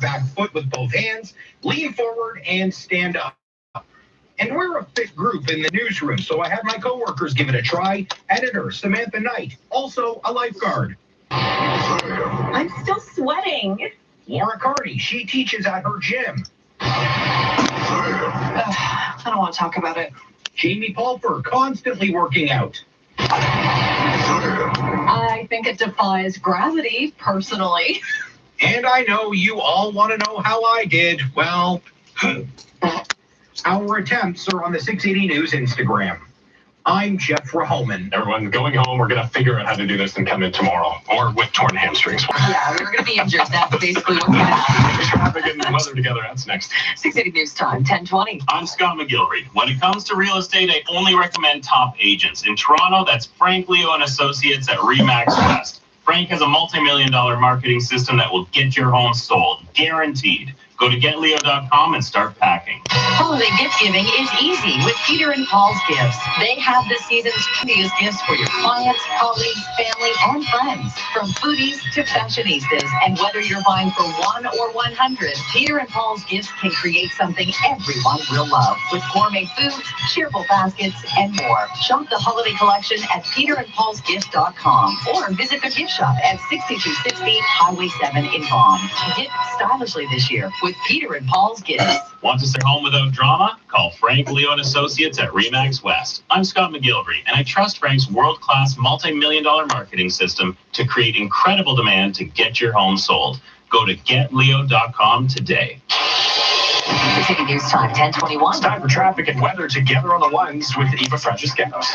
back foot with both hands, lean forward, and stand up. And we're a fit group in the newsroom, so I had my coworkers give it a try. Editor Samantha Knight, also a lifeguard. I'm still sweating. Laura Carney, she teaches at her gym. I don't want to talk about it. Jamie Pulfer, constantly working out. I think it defies gravity, personally. And I know you all want to know how I did. Well, our attempts are on the 680 News Instagram. I'm Jeff Rahoman. Everyone going home, we're going to figure out how to do this and come in tomorrow. Or with torn hamstrings. Yeah, we're going to be injured. That's basically what's going to happen. Traffic and weather together, that's next. 680 News Time, 10:20. I'm Scott McGilvery. When it comes to real estate, I only recommend top agents. In Toronto, that's Frank Leo and Associates at RE/MAX West. Frank has a multi-million-dollar marketing system that will get your home sold, guaranteed. Go to getleo.com and start packing. Holiday gift giving is easy with Peter and Paul's Gifts. They have this season's trendiest gifts for your clients, colleagues, family, and friends. From foodies to fashionistas, and whether you're buying for 1 or 100, Peter and Paul's Gifts can create something everyone will love. With gourmet foods, cheerful baskets, and more. Shop the holiday collection at peterandpaulsgift.com or visit their gift shop at 6260 Highway 7 in Vaughan. Gift stylishly this year with Peter and Paul's Gifts. Want to stay home without drama? Call Frank Leo and Associates at RE/MAX West. I'm Scott McGilvery, and I trust Frank's world-class multi-million-dollar marketing system to create incredible demand to get your home sold. Go to getleo.com today. 680 News Time, 10:21. It's time for traffic and weather together on the ones with Eva Francescanos.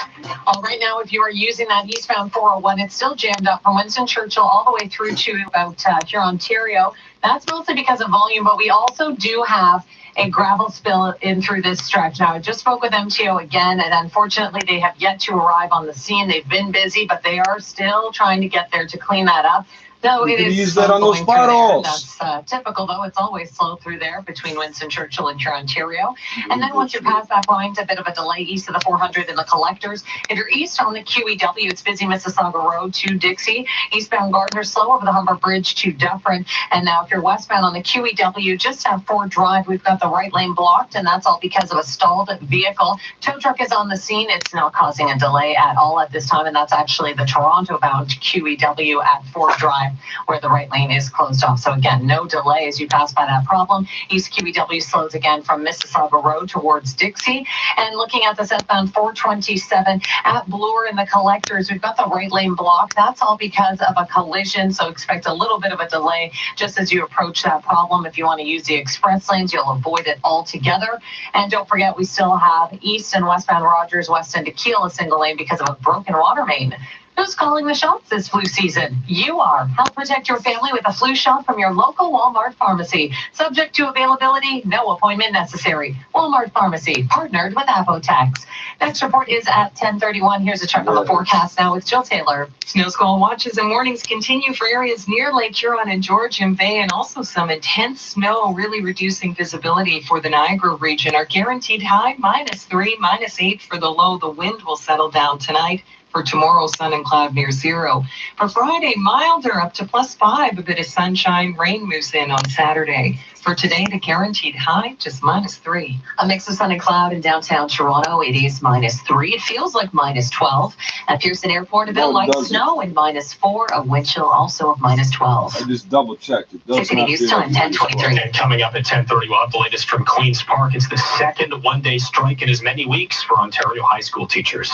Right now, if you are using that eastbound 401, it's still jammed up from Winston Churchill all the way through to about here, Ontario. That's mostly because of volume, but we also do have a gravel spill in through this stretch. Now, I just spoke with MTO again, and unfortunately, they have yet to arrive on the scene. They've been busy, but they are still trying to get there to clean that up. No, it is use that on those potholes. That's typical, though. It's always slow through there between Winston Churchill and here, Ontario. And then once you're past that point, a bit of a delay east of the 400 in the collectors. If you're east on the QEW, it's busy Mississauga Road to Dixie. Eastbound Gardner, slow over the Humber Bridge to Dufferin. And now if you're westbound on the QEW, just have Ford Drive, we've got the right lane blocked, and that's all because of a stalled vehicle. Tow truck is on the scene. It's not causing a delay at all at this time, and that's actually the Toronto-bound QEW at Ford Drive, where the right lane is closed off. So again, no delay as you pass by that problem. East QEW slows again from Mississauga Road towards Dixie. And looking at the southbound 427 at Bloor in the collectors, we've got the right lane blocked. That's all because of a collision, so expect a little bit of a delay just as you approach that problem. If you want to use the express lanes, you'll avoid it altogether. And don't forget, we still have east and westbound Rogers, west into Kiel, a single lane because of a broken water main. Who's calling the shots this flu season? You are. Help protect your family with a flu shot from your local Walmart pharmacy. Subject to availability, no appointment necessary. Walmart Pharmacy, partnered with Apotex. Next report is at 10:31. Here's a check on the forecast now with Jill Taylor. Snow squall watches and warnings continue for areas near Lake Huron and Georgian Bay, and also some intense snow, really reducing visibility for the Niagara region. Our guaranteed high, -3, -8 for the low. The wind will settle down tonight. For tomorrow, sun and cloud near 0. For Friday, milder up to +5. A bit of sunshine, rain moves in on Saturday. For today, the guaranteed high, just -3. A mix of sun and cloud in downtown Toronto. It is -3. It feels like -12. At Pearson Airport, a bit of light snow and -4. A wind chill also of -12. I just double checked. It does 680 News Time, 10:23. And coming up at 10:30, we'll have the latest from Queen's Park. It's the second one-day strike in as many weeks for Ontario high school teachers.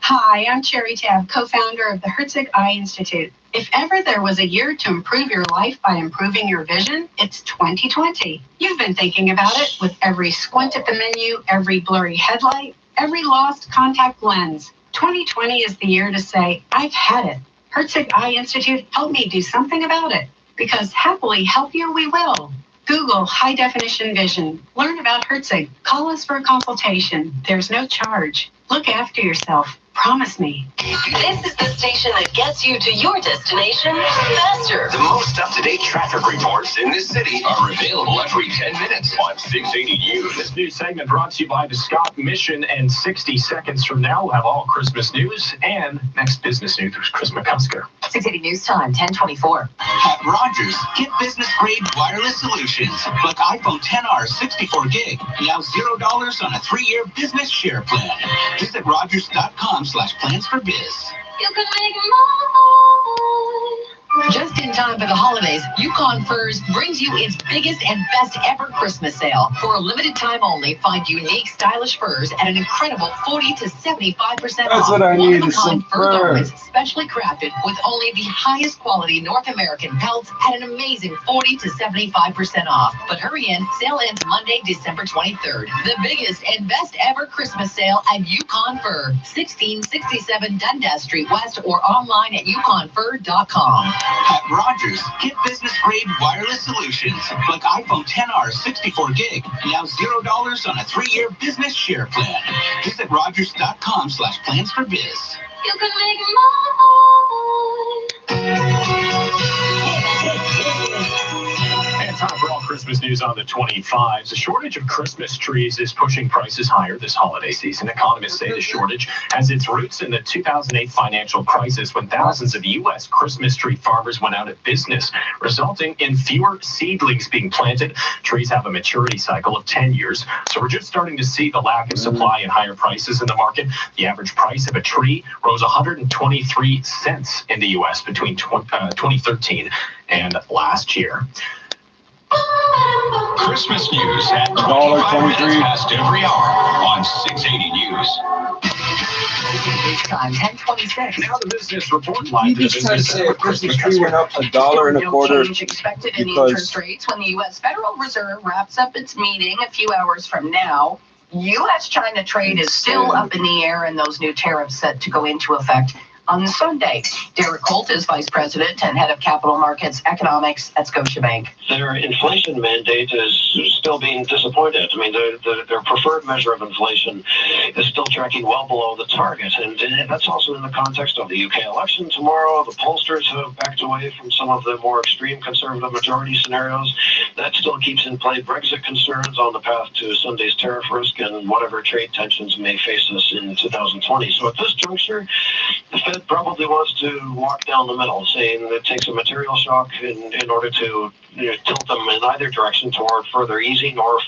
Hi, I'm Cherry Tab, co-founder of the Herzig Eye Institute. If ever there was a year to improve your life by improving your vision, it's 2020. You've been thinking about it with every squint at the menu, every blurry headlight, every lost contact lens. 2020 is the year to say, I've had it. Herzig Eye Institute helped me do something about it. Because happily help you we will. Google high definition vision. Learn about Herzig. Call us for a consultation. There's no charge. Look after yourself. Promise me. This is the station that gets you to your destination faster. The most up-to-date traffic reports in this city are available every 10 minutes on 680 News. This news segment brought to you by the Scott Mission, and 60 seconds from now we'll have all Christmas news and next business news with Chris McCusker. 680 News Time, 10:24. At Rogers, get business-grade wireless solutions like iPhone XR 64 gig, now $0 on a 3-year business share plan. Visit Rogers.com/plans for biz. You can make more. Just in time for the holidays, Yukon Furs brings you its biggest and best ever Christmas sale. For a limited time only, find unique, stylish furs at an incredible 40 to 75% off. That's what I need, is some fur fur. garments, specially crafted with only the highest quality North American pelts at an amazing 40 to 75% off. But hurry in, sale ends Monday, December 23rd. The biggest and best ever Christmas sale at Yukon Fur, 1667 Dundas Street West, or online at yukonfur.com. At Rogers, get business-grade wireless solutions like iPhone XR 64 gig, now $0 on a 3-year business share plan. Visit Rogers.com/plans for biz. You can make And time for all Christmas news on the 25s. The shortage of Christmas trees is pushing prices higher this holiday season. Economists say the shortage has its roots in the 2008 financial crisis, when thousands of U.S. Christmas tree farmers went out of business, resulting in fewer seedlings being planted. Trees have a maturity cycle of 10 years, so we're just starting to see the lack of supply and higher prices in the market. The average price of a tree rose 123 cents in the U.S. between 2013 and last year. Christmas news at 25 minutes past every hour on 680 News. News Time, 10:26. Now the business report line. You just try to say a Christmas tree went up $1.25 No change expected in the interest rates when the U.S. Federal Reserve wraps up its meeting a few hours from now. U.S.-China trade is still up in the air, and those new tariffs set to go into effect on Sunday. Derek Holt is Vice President and Head of Capital Markets Economics at Scotiabank. Their inflation mandate is still being disappointed. I mean, their preferred measure of inflation is still tracking well below the target. And that's also in the context of the UK election tomorrow. The pollsters have backed away from some of the more extreme conservative majority scenarios. That still keeps in play Brexit concerns on the path to Sunday's tariff risk and whatever trade tensions may face us in 2020. So at this juncture, the Fed probably wants to walk down the middle, saying it takes a material shock in order to tilt them in either direction toward further easing or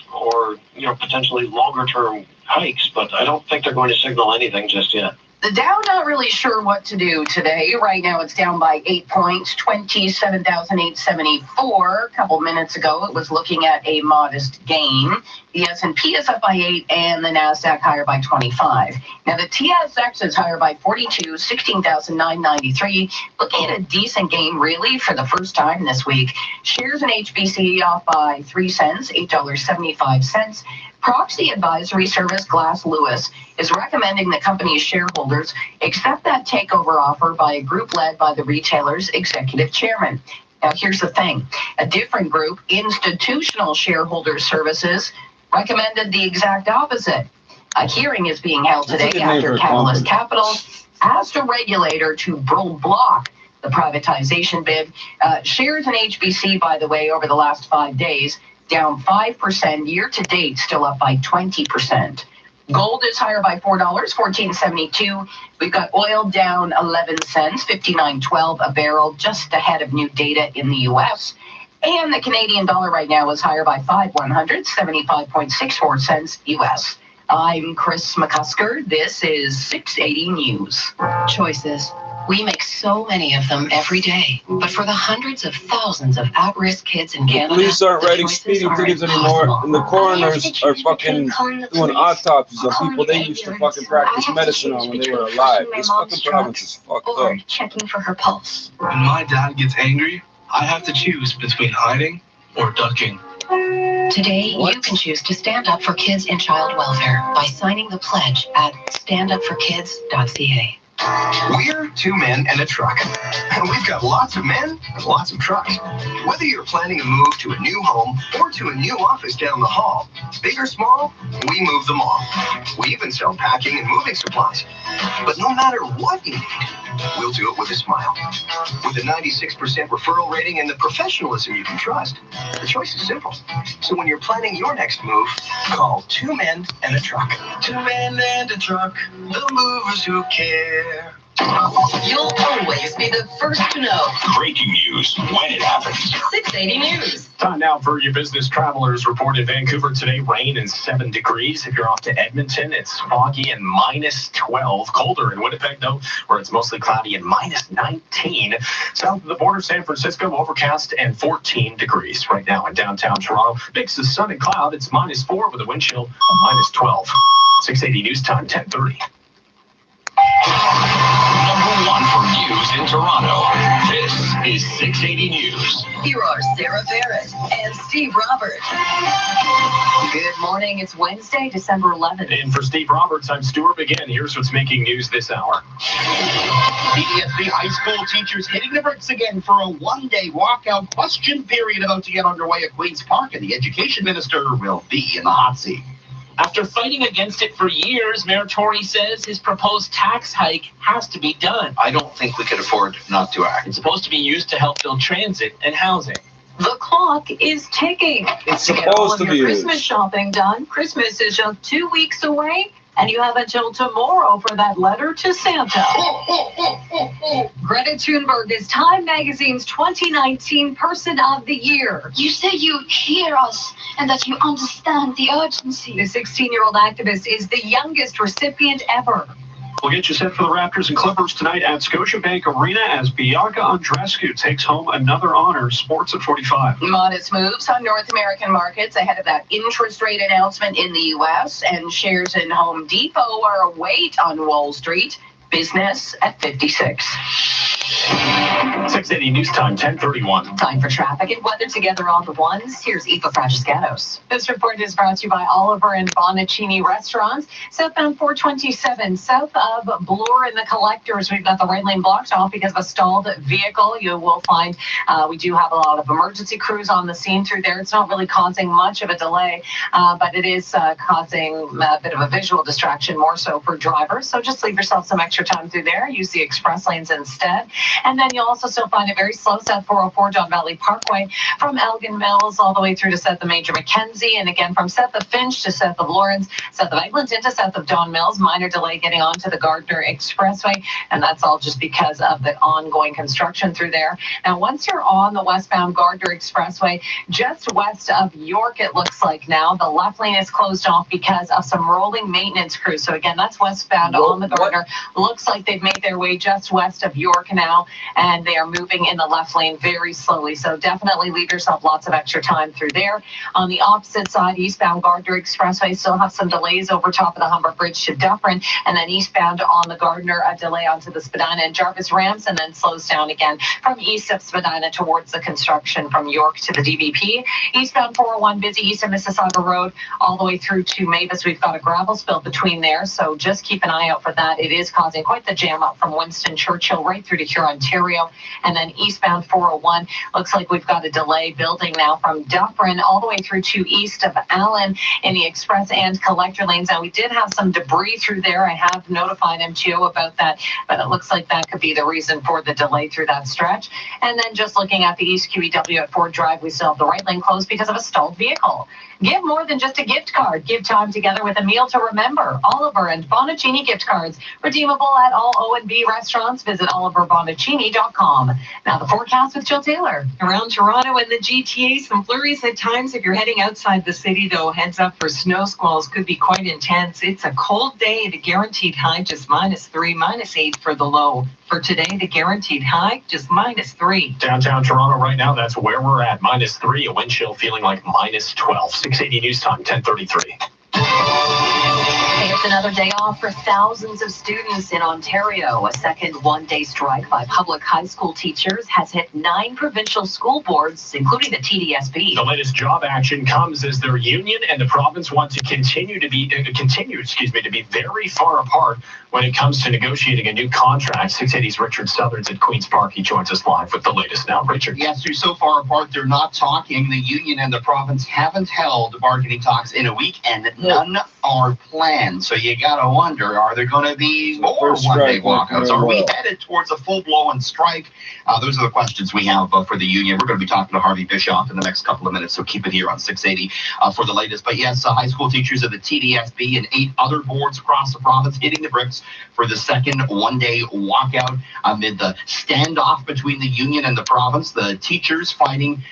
potentially longer term hikes. But I don't think they're going to signal anything just yet. The Dow not really sure what to do today. Right now it's down by 8 points, 27,874. A couple minutes ago it was looking at a modest gain. The S&P is up by 8 and the NASDAQ higher by 25. Now the TSX is higher by 42, 16,993. Looking at a decent gain really for the first time this week. Shares in HBC off by 3 cents, $8.75. Proxy advisory service Glass Lewis is recommending the company's shareholders accept that takeover offer by a group led by the retailer's executive chairman. Now, here's the thing. A different group, Institutional Shareholder Services, recommended the exact opposite. A hearing is being held today after Catalyst Capital asked a regulator to block the privatization bid. Shares in HBC, by the way, over the last 5 days, down 5%, year to date, still up by 20%. Gold is higher by $4, $14.72. We've got oil down 11 cents, $59.12 a barrel, just ahead of new data in the U.S. And the Canadian dollar right now is higher by 75.64 cents U.S. I'm Chris McCusker. This is 680 News. Choices. We make so many of them every day. But for the hundreds of thousands of at-risk kids in Canada, police aren't writing speeding tickets anymore, and the coroners are fucking doing autopsies on people they used to fucking practice medicine on when they were alive. This fucking province is fucked up. Checking for her pulse. When my dad gets angry, I have to choose between hiding or ducking. Today, you can choose to stand up for kids in child welfare by signing the pledge at standupforkids.ca. We're two men and a truck. And we've got lots of men and lots of trucks. Whether you're planning a move to a new home or to a new office down the hall, big or small, we move them all. We even sell packing and moving supplies. But no matter what you need, we'll do it with a smile. With a 96% referral rating and the professionalism you can trust, the choice is simple. So when you're planning your next move, call Two Men and a Truck. Two Men and a Truck, the movers who care. You'll always be the first to know. Breaking news when it happens. 680 News. Time now for your business travelers report in Vancouver today. Rain and 7 degrees. If you're off to Edmonton, it's foggy and minus 12. Colder in Winnipeg, though, where it's mostly cloudy and minus 19. South of the border, San Francisco, overcast and 14 degrees. Right now in downtown Toronto, mix of sun and cloud. It's minus 4 with a wind chill of minus 12. 680 News Time, 10:30. Number one for news in Toronto. This is 680 News. Here are Sarah Ferris and Steve Roberts. Good morning. It's Wednesday, December 11th. And for Steve Roberts, I'm Stuart McGinn. Here's what's making news this hour. BDSB high school teachers hitting the bricks again for a one-day walkout question period about to get underway at Queen's Park, and the education minister will be in the hot seat. After fighting against it for years, Mayor Tory says his proposed tax hike has to be done. I don't think we could afford not to act. It's supposed to be used to help build transit and housing. The clock is ticking. It's to get all supposed of to your be Christmas used. shopping done. Christmas is just 2 weeks away, and you have until tomorrow for that letter to Santa. Greta Thunberg is Time Magazine's 2019 Person of the Year. You say you hear us and that you understand the urgency. The 16-year-old activist is the youngest recipient ever. We'll get you set for the Raptors and Clippers tonight at Scotiabank Arena as Bianca Andreescu takes home another honor. Sports at 45. Modest moves on North American markets ahead of that interest rate announcement in the U.S. and shares in Home Depot are a weight on Wall Street. Business at 56. 680 News Time, 10:31. Time for traffic and weather together all at once. Here's Eva Fragiscatos. This report is brought to you by Oliver and Bonacini Restaurants. Southbound 427, south of Bloor in the Collectors. We've got the right lane blocked off because of a stalled vehicle. You will find we do have a lot of emergency crews on the scene through there. It's not really causing much of a delay, but it is causing a bit of a visual distraction, more so for drivers. So just leave yourself some extra time through there. Use the express lanes instead. And then you'll also still find it very slow south 404 Don Valley Parkway from Elgin Mills all the way through to south of Major Mackenzie. And again, from south of Finch to south of Lawrence, south of Eglinton to south of Don Mills. Minor delay getting onto the Gardner Expressway. And that's all just because of the ongoing construction through there. Now, once you're on the westbound Gardner Expressway, just west of York, it looks like now, the left lane is closed off because of some rolling maintenance crews. So again, that's westbound on the Gardner. Looks like they've made their way just west of York now, and they are moving in the left lane very slowly. So definitely leave yourself lots of extra time through there. On the opposite side, eastbound Gardner Expressway still have some delays over top of the Humber Bridge to Dufferin, and then eastbound on the Gardner, a delay onto the Spadina and Jarvis ramps, and then slows down again from east of Spadina towards the construction from York to the DVP. Eastbound 401 busy east of Mississauga Road all the way through to Mavis. We've got a gravel spill between there, so just keep an eye out for that. It is causing quite the jam up from Winston Churchill right through to Huron, Ontario, and then eastbound 401 looks like we've got a delay building now from Dufferin all the way through to east of Allen in the express and collector lanes. Now we did have some debris through there. I have notified MTO about that, but it looks like that could be the reason for the delay through that stretch. And then just looking at the East QEW at Ford Drive, we still have the right lane closed because of a stalled vehicle. Give more than just a gift card. Give time together with a meal to remember. Oliver and Bonacini gift cards, redeemable at all O&B restaurants. Visit oliverbonacini.com. Now the forecast with Jill Taylor. Around Toronto and the GTA, some flurries at times. If you're heading outside the city, though, heads up for snow squalls. Could be quite intense. It's a cold day. The guaranteed high just -3, -8 for the low. For today, the guaranteed high just -3. Downtown Toronto right now, that's where we're at. -3, a wind chill feeling like -12. 680 News Time, 10:33. It's another day off for thousands of students in Ontario. A second one-day strike by public high school teachers has hit 9 provincial school boards, including the TDSB. The latest job action comes as their union and the province want to continue to be very far apart when it comes to negotiating a new contract. 680's Richard Southerns at Queen's Park. He joins us live with the latest now. Richard. Yes, they're so far apart, they're not talking. The union and the province haven't held bargaining talks in a week, and none are planned. So you got to wonder, are there going to be more one-day walkouts? Are we headed towards a full-blown strike? Those are the questions we have for the union. We're going to be talking to Harvey Bischoff in the next couple of minutes, so keep it here on 680 for the latest. But yes, high school teachers of the TDSB and 8 other boards across the province hitting the bricks for the second one-day walkout amid the standoff between the union and the province. The teachers fighting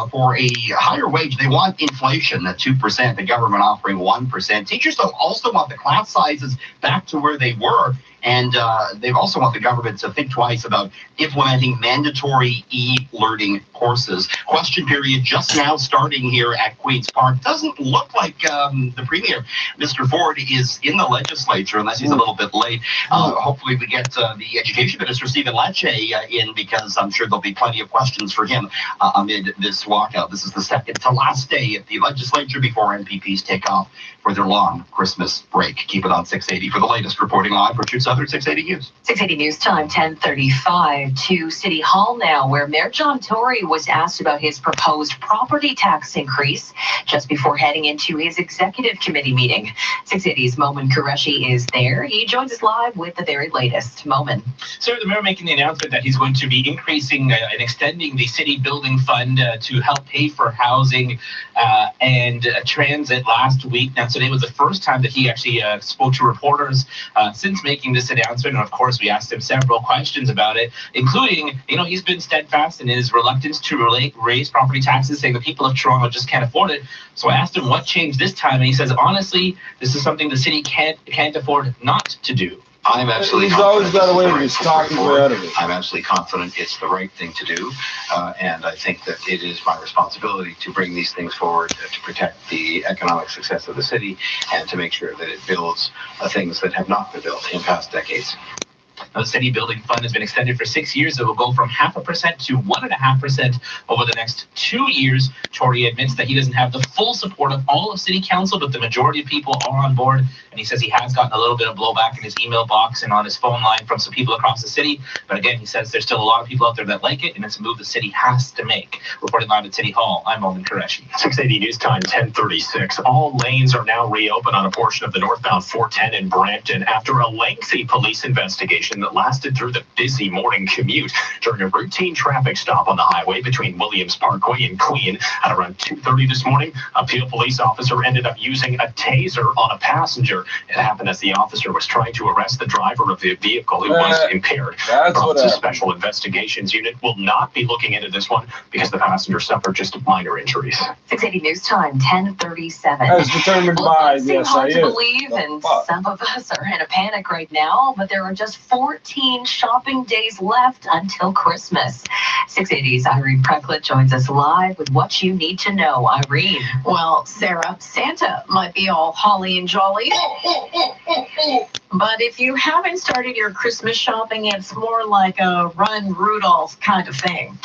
for a higher wage. They want inflation at 2%, the government offering 1%. Teachers also want the class sizes back to where they were. And they also want the government to think twice about implementing mandatory e-learning courses. Question period just now starting here at Queen's Park. Doesn't look like the Premier, Mr. Ford, is in the legislature unless he's a little bit late. Hopefully we get the Education Minister, Stephen Lecce, in, because I'm sure there'll be plenty of questions for him amid this walkout. This is the second to last day at the legislature before MPPs take off for their long Christmas break. Keep it on 680 for the latest. Reporting live, Richard Southern, 680 News. 680 News Time, 10:35 to City Hall now, where Mayor John Tory was asked about his proposed property tax increase just before heading into his executive committee meeting. 680's Momin Qureshi is there. He joins us live with the very latest. Momin. Sir, the mayor making the announcement that he's going to be increasing and extending the city building fund to help pay for housing and transit last week. Now, today was the first time that he actually spoke to reporters since making this announcement. And of course, we asked him several questions about it, including, he's been steadfast in his reluctance to raise property taxes, saying the people of Toronto just can't afford it. So I asked him what changed this time, and he says, honestly, this is something the city can't afford not to do. I'm absolutely He's always got a way of just talking way out of it. I'm absolutely confident it's the right thing to do, and I think that it is my responsibility to bring these things forward to protect the economic success of the city and to make sure that it builds things that have not been built in past decades. The city building fund has been extended for 6 years. It will go from 0.5% to 1.5% over the next 2 years. Tory admits that he doesn't have the full support of all of City Council, but the majority of people are on board. And he says he has gotten a little bit of blowback in his email box and on his phone line from some people across the city. But again, he says there's still a lot of people out there that like it, and it's a move the city has to make. Reporting live at City Hall, I'm Momin Qureshi. 680 News Time, 10:36. All lanes are now reopened on a portion of the northbound 410 in Brampton after a lengthy police investigation that lasted through the busy morning commute during a routine traffic stop on the highway between Williams Parkway and Queen. At around 2:30 this morning, a Peel police officer ended up using a taser on a passenger. It happened as the officer was trying to arrest the driver of the vehicle who was impaired. The Special Investigations Unit will not be looking into this one because the passenger suffered just minor injuries. 680 News Time, 10:37. As determined by the SIU. Hard to believe, and some of us are in a panic right now, but there are just 14 shopping days left until Christmas. 680's Irene Precklett joins us live with what you need to know. Irene. Well, Sarah, Santa might be all holly and jolly, but if you haven't started your Christmas shopping, it's more like a Run Rudolph kind of thing.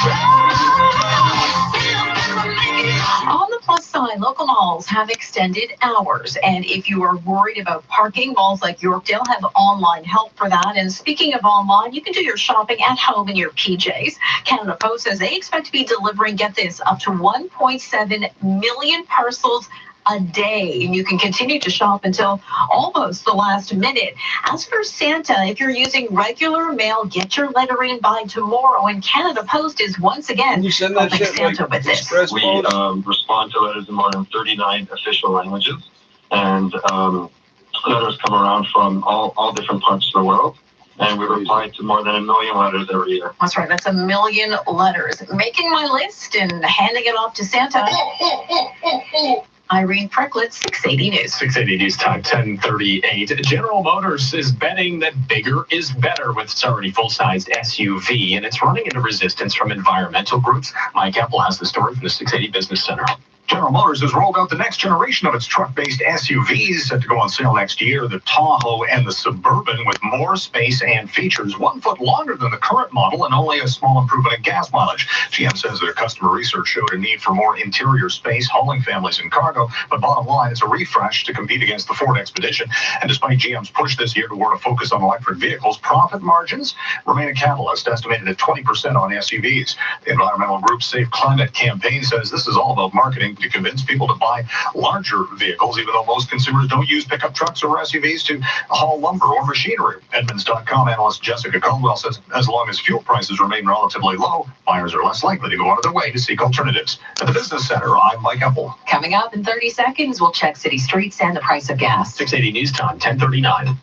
On the plus side, local malls have extended hours, and if you are worried about parking, malls like Yorkdale have online help for that. And speaking of online, you can do your shopping at home in your PJs. Canada Post says they expect to be delivering, get this, up to 1.7 million parcels a day, and you can continue to shop until almost the last minute. As for Santa, if you're using regular mail, get your letter in by tomorrow, and Canada Post is once again helping Santa with this. We respond to letters in more than 39 official languages, and letters come around from all different parts of the world. And we reply to more than 1 million letters every year. That's right, that's 1 million letters. Making my list and handing it off to Santa. Irene Precklett, 680 News. 680 News Time, 10:38. General Motors is betting that bigger is better with its already full-sized SUV, and it's running into resistance from environmental groups. Mike Apple has the story from the 680 Business Center. General Motors has rolled out the next generation of its truck-based SUVs set to go on sale next year, the Tahoe and the Suburban, with more space and features, 1 foot longer than the current model and only a small improvement in gas mileage. GM says their customer research showed a need for more interior space, hauling families and cargo, but bottom line, it's a refresh to compete against the Ford Expedition. And despite GM's push this year toward a focus on electric vehicles, profit margins remain a catalyst, estimated at 20% on SUVs. The environmental group Safe Climate Campaign says this is all about marketing to convince people to buy larger vehicles, even though most consumers don't use pickup trucks or SUVs to haul lumber or machinery. Edmunds.com analyst Jessica Caldwell says as long as fuel prices remain relatively low, buyers are less likely to go out of their way to seek alternatives. At the Business Center, I'm Mike Apple. Coming up in 30 seconds, we'll check city streets and the price of gas. 680 News Time, 10:39.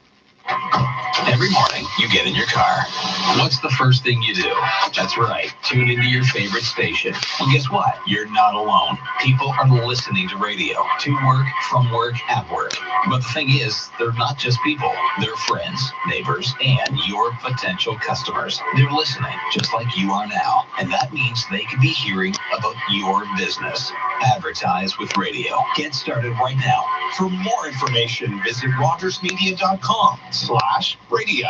Every morning, you get in your car. What's the first thing you do? That's right, tune into your favorite station. Well, guess what? You're not alone. People are listening to radio, to work, from work, at work. But the thing is, they're not just people. They're friends, neighbors, and your potential customers. They're listening, just like you are now. And that means they could be hearing about your business. Advertise with radio. Get started right now. For more information, visit RogersMedia.com/radio.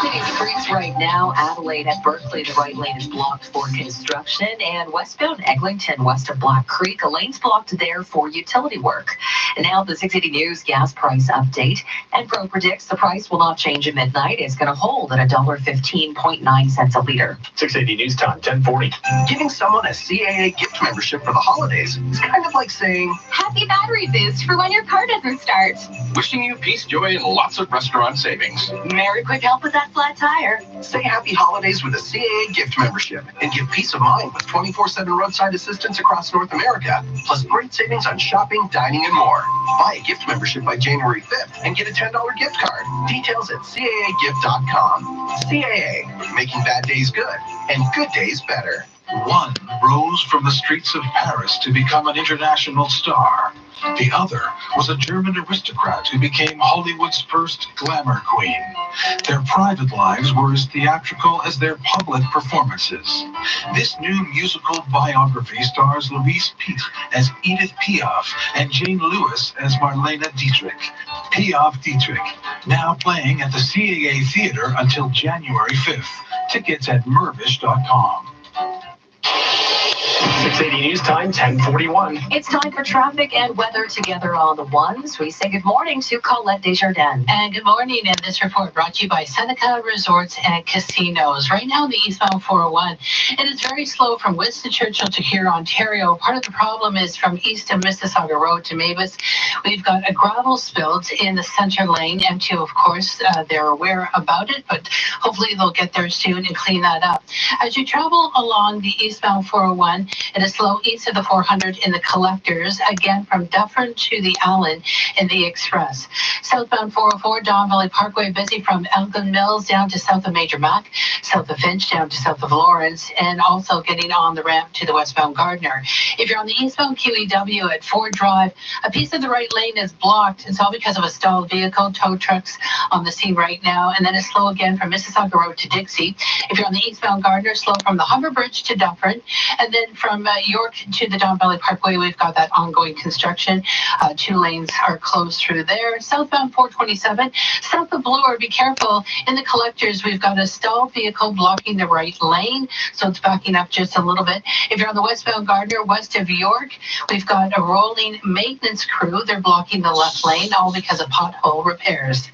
City streets right now, Adelaide at Berkeley, the right lane is blocked for construction, and westbound Eglinton, west of Black Creek, a lane's blocked there for utility work. And now the 680 News gas price update. Enpro predicts the price will not change at midnight. It's going to hold at $1.15.9 a liter. 680 News Time, 10:40. Giving someone a CAA gift membership for the holidays is kind of like saying, Happy battery boost for when your car doesn't start. wishing you peace, joy, and lots of restaurant savings. Merry quick help with that flat tire. Say happy holidays with a CAA gift membership and get peace of mind with 24/7 roadside assistance across North America, plus great savings on shopping, dining, and more. Buy a gift membership by January 5th and get a $10 gift card. Details at CAAgift.com. CAA, making bad days good and good days better. One rose from the streets of Paris to become an international star. The other was a German aristocrat who became Hollywood's first glamour queen. Their private lives were as theatrical as their public performances. This new musical biography stars Louise Pitt as Edith Piaf and Jane Lewis as Marlene Dietrich. Piaf Dietrich, now playing at the CAA Theater until January 5th. Tickets at Mervish.com. 680 News Time, 10:41. It's time for traffic and weather together on the ones. We say good morning to Colette Desjardins. And good morning. And this report brought to you by Seneca Resorts and Casinos. Right now, in the eastbound 401, it is very slow from Winston Churchill to here, Ontario. Part of the problem is from east of Mississauga Road to Mavis. We've got a gravel spill in the center lane. MTO, of course, they're aware about it, but hopefully they'll get there soon and clean that up. As you travel along the eastbound 401, it is slow east of the 400 in the collectors, again from Dufferin to the Allen in the Express. Southbound 404, Don Valley Parkway, busy from Elgin Mills down to south of Major Mac, south of Finch down to south of Lawrence, and also getting on the ramp to the westbound Gardner. If you're on the eastbound QEW at Ford Drive, a piece of the right lane is blocked. It's all because of a stalled vehicle, tow trucks on the scene right now, and then it's slow again from Mississauga Road to Dixie. If you're on the eastbound Gardner, slow from the Humber Bridge to Dufferin, and then from York to the Don Valley Parkway, we've got that ongoing construction. 2 lanes are closed through there. Southbound 427, south of Bloor, be careful. In the collectors, we've got a stalled vehicle blocking the right lane, so it's backing up just a little bit. If you're on the westbound Gardner, west of York, we've got a rolling maintenance crew. They're blocking the left lane, all because of pothole repairs.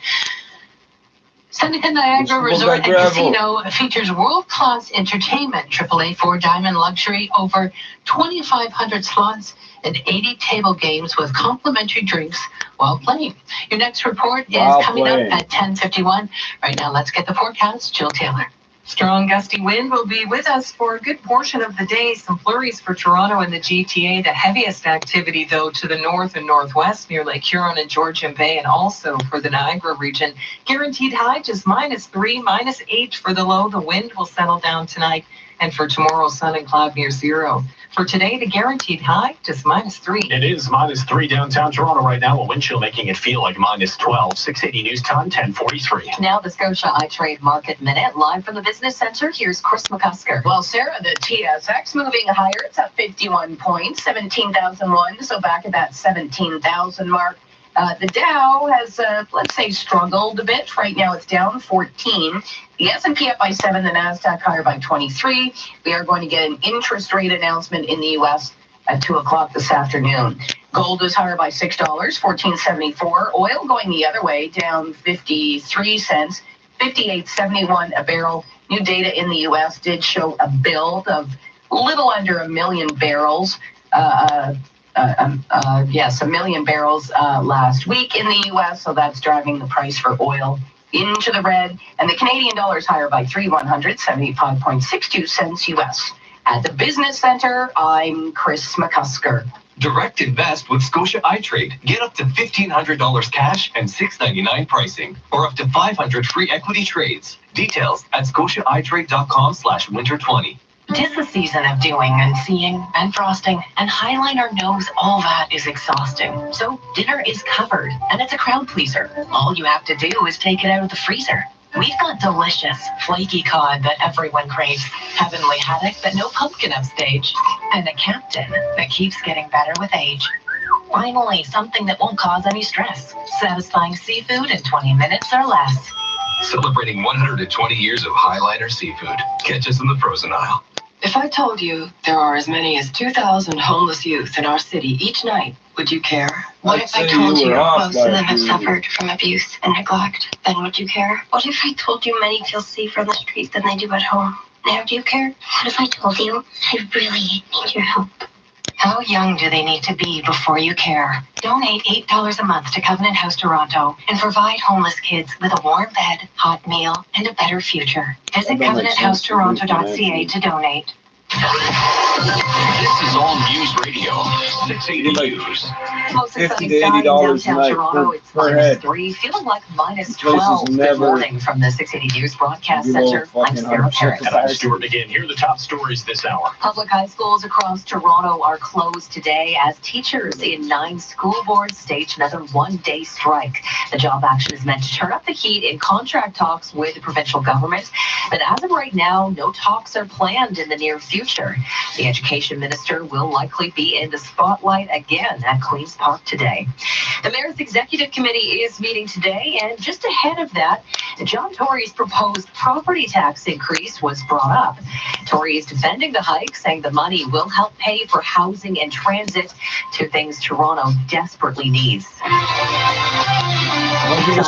Seneca Niagara Resort and Casino features world-class entertainment. AAA 4-Diamond Luxury, over 2,500 slots and 80 table games with complimentary drinks while playing. Your next report is coming up at 10:51. Right now, let's get the forecast. Jill Taylor. Strong gusty wind will be with us for a good portion of the day. Some flurries for Toronto and the GTA. The heaviest activity, though, to the north and northwest near Lake Huron and Georgian Bay, and also for the Niagara region. Guaranteed high just -3, -8 for the low. The wind will settle down tonight And for tomorrow, sun and cloud near 0. For today, the guaranteed high just -3. It is -3 downtown Toronto right now. A wind chill making it feel like -12. 680 news time, 10:43. Now the Scotia iTrade Market Minute, live from the Business Center. Here's Chris McCusker. Well, Sarah, the TSX moving higher. It's up 51 points, 17,001. So back at that 17,000 mark. The Dow has, let's say, struggled a bit. Right now it's down 14. The S&P up by 7, the NASDAQ higher by 23. We are going to get an interest rate announcement in the U.S. at 2 o'clock this afternoon. Gold is higher by $6, $14.74. Oil going the other way, down 53 cents, $58.71 a barrel. New data in the U.S. did show a build of little under 1 million barrels. Yes, 1 million barrels last week in the U.S., so that's driving the price for oil into the red. And the Canadian dollar is higher by 175.62 cents U.S. At the Business Center, I'm Chris McCusker. Direct invest with Scotia iTrade. Get up to $1,500 cash and $6.99 pricing, or up to 500 free equity trades. Details at scotiaitrade.com/winter20. 'Tis the season of doing and seeing and frosting, and Highliner knows all that is exhausting. So dinner is covered, and it's a crowd pleaser. All you have to do is take it out of the freezer. We've got delicious, flaky cod that everyone craves, heavenly haddock but no pumpkin upstage, and a captain that keeps getting better with age. Finally, something that won't cause any stress. Satisfying seafood in 20 minutes or less. Celebrating 120 years of Highliner seafood. Catch us in the frozen aisle. If I told you there are as many as 2,000 homeless youth in our city each night, would you care? What if I told you most of them have suffered from abuse and neglect? Then would you care? What if I told you many feel safer on the streets than they do at home? Now do you care? What if I told you I really need your help? How young do they need to be before you care? Donate $8 a month to Covenant House Toronto and provide homeless kids with a warm bed, hot meal, and a better future. Visit covenanthoustoronto.ca to donate. This is All News Radio, 680 News. Close to $50 sunny to skies $80 downtown a night Toronto. It's per head. -3, feeling like This place -12 is this never morning from the 680 News Broadcast below Center. I'm fucking Sarah Parrott. And I'm Stuart McGinn. Here are the top stories this hour. Public high schools across Toronto are closed today as teachers in 9 school boards stage another one-day strike. The job action is meant to turn up the heat in contract talks with the provincial government, but as of right now, no talks are planned in the near future. The education minister will likely be in the spotlight again at Queen's Park today. The mayor's executive committee is meeting today, and just ahead of that, John Tory's proposed property tax increase was brought up. Tory is defending the hike, saying the money will help pay for housing and transit, two things Toronto desperately needs. Time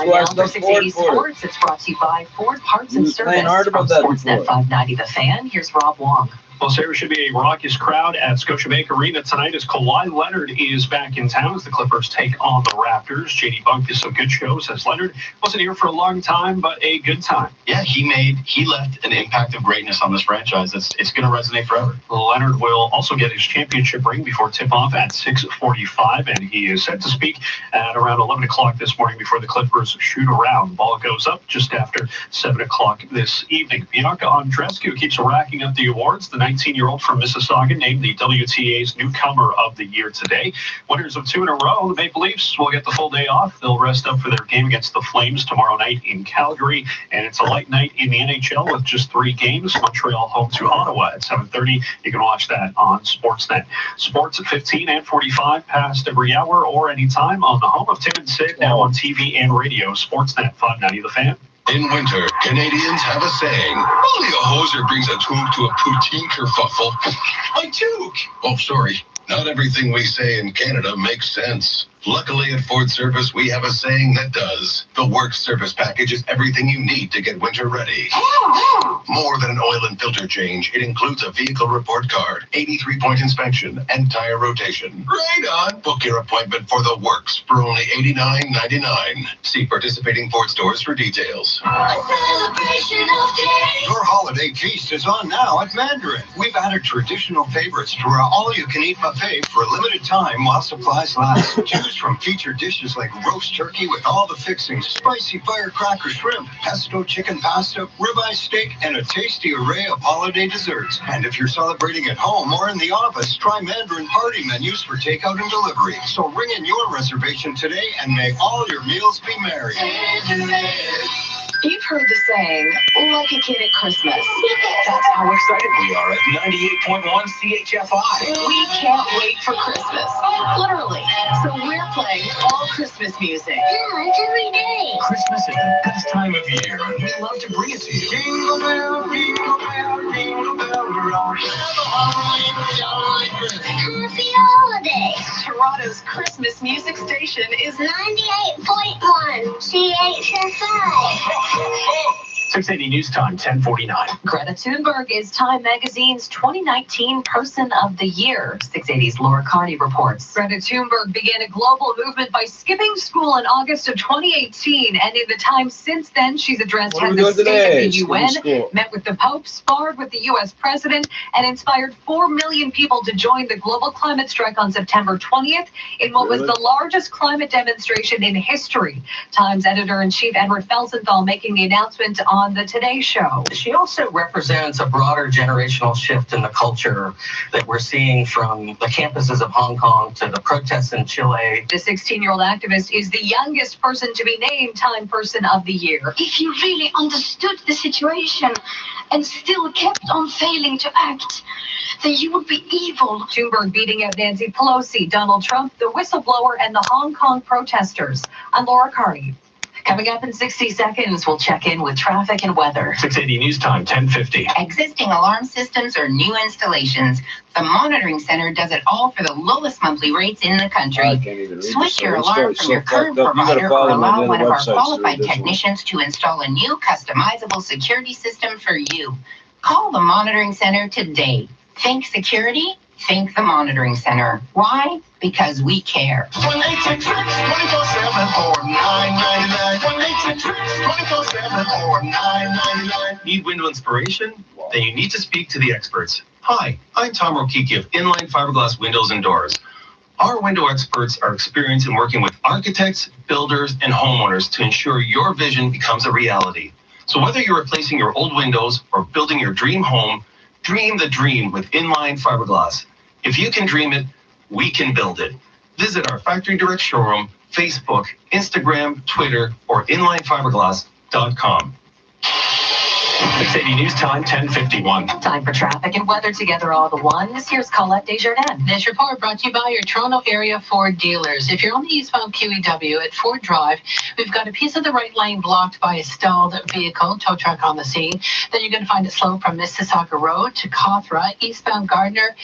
now for 680 Sports. It's brought to you by Ford Parts and Service from Sportsnet 590 The Fan. Here's Rob Wong. Well, Sarah, should be a raucous crowd at Scotiabank Arena tonight as Kawhi Leonard is back in town as the Clippers take on the Raptors. JD Bunk is some good shows, says Leonard wasn't here for a long time, but a good time. Yeah, he left an impact of greatness on this franchise. It's going to resonate forever. Leonard will also get his championship ring before tip-off at 6:45, and he is set to speak at around 11 o'clock this morning before the Clippers shoot around. Ball goes up just after 7 o'clock this evening. Bianca Andreescu keeps racking up the awards. The 19-year-old from Mississauga named the WTA's Newcomer of the Year today. Winners of 2 in a row, the Maple Leafs will get the full day off. They'll rest up for their game against the Flames tomorrow night in Calgary, and it's a light night in the NHL with just 3 games. Montreal home to Ottawa at 7:30. You can watch that on Sportsnet. Sports at 15 and 45 past every hour or anytime on the home of Tim and Sid, now on TV and radio. Sportsnet 590 The Fan. In winter, Canadians have a saying. Only a hoser brings a toque to a poutine kerfuffle. My toque! Oh, sorry. Not everything we say in Canada makes sense. Luckily at Ford Service, we have a saying that does. The Works Service Package is everything you need to get winter ready. More than an oil and filter change, it includes a vehicle report card, 83-point inspection, and tire rotation. Right on! Book your appointment for the Works for only $89.99. See participating Ford stores for details. Your holiday feast is on now at Mandarin. We've added traditional favorites to our all-you-can-eat buffet for a limited time while supplies last. Choose Choose from featured dishes like roast turkey with all the fixings, spicy firecracker shrimp, pesto chicken pasta, ribeye steak, and a tasty array of holiday desserts. And if you're celebrating at home or in the office, try Mandarin Party menus for takeout and delivery. So ring in your reservation today and may all your meals be merry. You've heard the saying, like a kid at Christmas. That's how excited we are at 98.1 CHFI. We can't wait for Christmas. Literally. So we're playing all Christmas music. Yeah, it's every day. Christmas is the best time of year, and we love to bring it to you. Jingle bell, jingle bell, jingle bell rock. Happy holidays. Toronto's Christmas music station is 98.1 CHFI. 680 News Time, 10:49. Greta Thunberg is Time Magazine's 2019 Person of the Year. 680's Laura Carney reports. Greta Thunberg began a global movement by skipping school in August of 2018, and in the time since then, she's addressed What are we the doing State today? of the UN, Skipping school. met with the Pope, sparred with the U.S. President, and inspired 4 million people to join the global climate strike on September 20th in what was Really? the largest climate demonstration in history. Times editor-in-chief Edward Felsenthal making the announcement on the Today Show. She also represents a broader generational shift in the culture that we're seeing from the campuses of Hong Kong to the protests in Chile. The 16-year-old activist is the youngest person to be named Time Person of the Year. If you really understood the situation and still kept on failing to act, then you would be evil. Thunberg beating out Nancy Pelosi, Donald Trump, the whistleblower, and the Hong Kong protesters. I'm Laura Carney. Coming up in 60 seconds, we'll check in with traffic and weather. 680 News Time, 10:50. Existing alarm systems or new installations, the Monitoring Center does it all for the lowest monthly rates in the country. Switch your alarm from your current provider or allow one of our qualified technicians to install a new customizable security system for you. Call the Monitoring Center today. Think security? Think the Monitoring Center. Why? Because we care. 1-866-24-7 or $9.99. 1-866-24-7 or $9.99. Need window inspiration? Then you need to speak to the experts. Hi, I'm Tom Rokicki of Inline Fiberglass Windows and Doors. Our window experts are experienced in working with architects, builders, and homeowners to ensure your vision becomes a reality. So whether you're replacing your old windows or building your dream home, dream the dream with Inline Fiberglass. If you can dream it, we can build it. Visit our Factory Direct showroom, Facebook, Instagram, Twitter, or inlinefiberglass.com. 680 News Time, 10:51. Time for traffic and weather together all the ones. Here's Colette Desjardins. This report brought to you by your Toronto area Ford dealers. If you're on the eastbound QEW at Ford Drive, we've got a piece of the right lane blocked by a stalled vehicle, tow truck on the scene. Then you're going to find it slow from Mississauga Road to Cawthra, eastbound Gardner.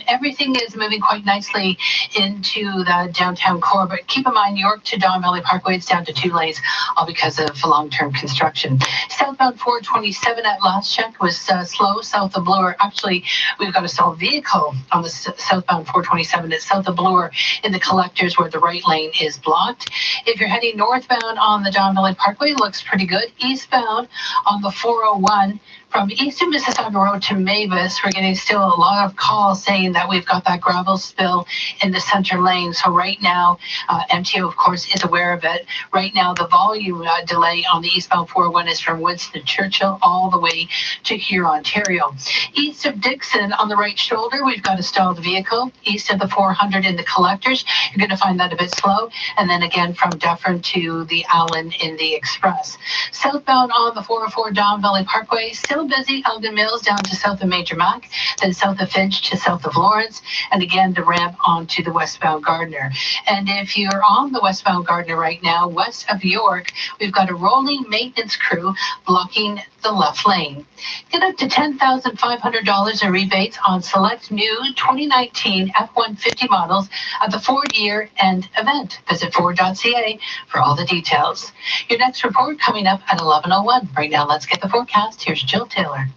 Everything is moving quite nicely into the downtown core, but keep in mind York to Don Valley Parkway, it's down to 2 lanes, all because of long-term construction. Southbound 427 at last check was slow south of Bloor. Actually, we've got a stalled vehicle on the southbound 427 at south of Bloor in the collectors where the right lane is blocked. If you're heading northbound on the Don Valley Parkway, looks pretty good. Eastbound on the 401 from east of Mississauga Road to Mavis, we're getting still a lot of calls saying that we've got that gravel spill in the center lane. So right now, MTO, of course, is aware of it. Right now, the volume delay on the eastbound 401 is from Winston Churchill all the way to here, Ontario. East of Dixon on the right shoulder, we've got a stalled vehicle. East of the 400 in the collectors, you're going to find that a bit slow. And then again, from Dufferin to the Allen in the Express. Southbound on the 404 Don Valley Parkway, still busy. Elgin Mills down to south of Major Mac, then south of Finch to south of Lawrence, and again the ramp onto the westbound Gardner. And if you're on the westbound Gardner right now, west of York, we've got a rolling maintenance crew blocking the left lane. Get up to $10,500 in rebates on select new 2019 F-150 models at the Ford year-end event. Visit Ford.ca for all the details. Your next report coming up at 11:01. Right now, let's get the forecast. Here's Jill Taylor.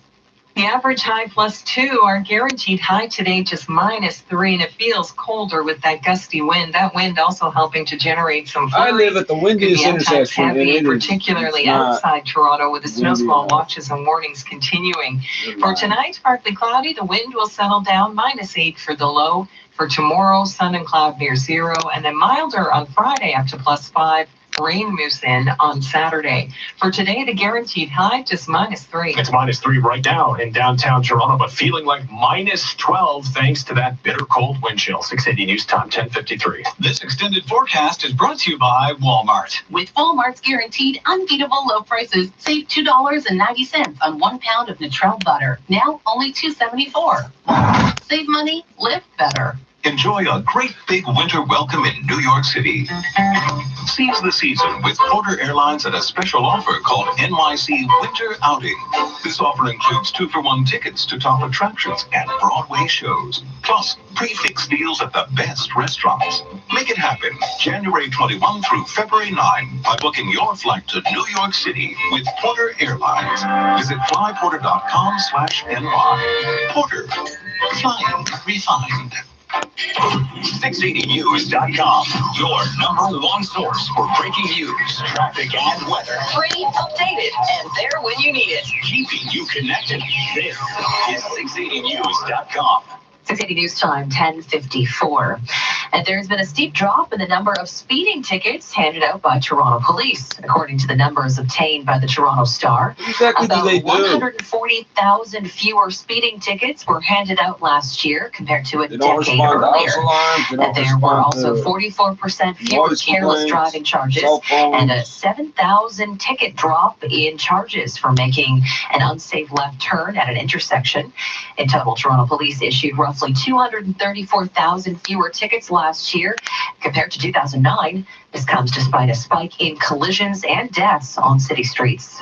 The average high +2, our guaranteed high today just -3, and it feels colder with that gusty wind. That wind also helping to generate some flurries. I live at the windiest intersection, and it is particularly outside Toronto, with the snowstorm watches and warnings continuing. For tonight, partly cloudy, the wind will settle down, -8 for the low, For tomorrow, sun and cloud near 0, and then milder on Friday up to +5. Rain moves in on Saturday. For today, the guaranteed high just -3. It's -3 right now in downtown Toronto, but feeling like -12 thanks to that bitter cold wind chill. 680 News Time, 10:53. This extended forecast is brought to you by Walmart. With Walmart's guaranteed unbeatable low prices, save $2.90 on 1 pound of Nutrell butter. Now only $2.74. Save money, live better. Enjoy a great big winter welcome in New York City. Seize the season with Porter Airlines at a special offer called NYC Winter Outing. This offer includes 2-for-1 tickets to top attractions and Broadway shows, plus prefix deals at the best restaurants. Make it happen January 21 through February 9 by booking your flight to New York City with Porter Airlines. Visit flyporter.com/NY. Porter, flying refined. 680news.com, your #1 source for breaking news, traffic, and weather. Free, updated, and there when you need it. Keeping you connected. This is 680news.com. 680 News Time, 10:54. And there's been a steep drop in the number of speeding tickets handed out by Toronto police, according to the numbers obtained by the Toronto Star. About 140,000 fewer speeding tickets were handed out last year compared to a decade earlier. And there were also 44% fewer careless driving charges and a 7,000 ticket drop in charges for making an unsafe left turn at an intersection. In total, Toronto police issued roughly 234,000 fewer tickets last year compared to 2009. This comes despite a spike in collisions and deaths on city streets.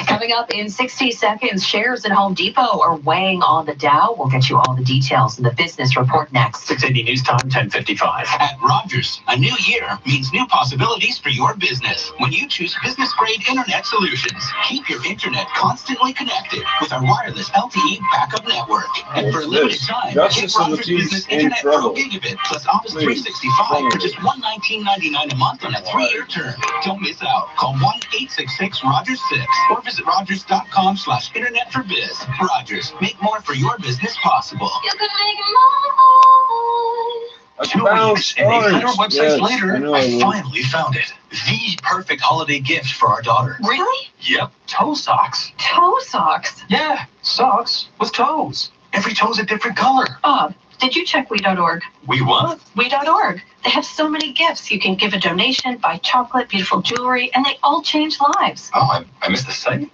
Coming up in 60 seconds, shares at Home Depot are weighing on the Dow. We'll get you all the details in the business report next. 680 News Time, 10:55. At Rogers, a new year means new possibilities for your business. When you choose business-grade internet solutions, keep your internet constantly connected with our wireless LTE backup network. And for a limited time, get Rogers Business Internet Pro Gigabit plus Office 365 for just $119.99 a month on a 3-year term. Don't miss out. Call 1-866-ROGERS-6 or visit Rogers.com/internet for biz. Rogers, make more for your business possible. You can make more. 2 weeks and 800 websites later, I finally found it. The perfect holiday gift for our daughter. Really? Yep, toe socks. Toe socks? Yeah, socks with toes. Every toe's a different color. Bob, did you check We.org? We what? We.org. They have so many gifts. You can give a donation, buy chocolate, beautiful jewelry, and they all change lives. Oh, I missed the site?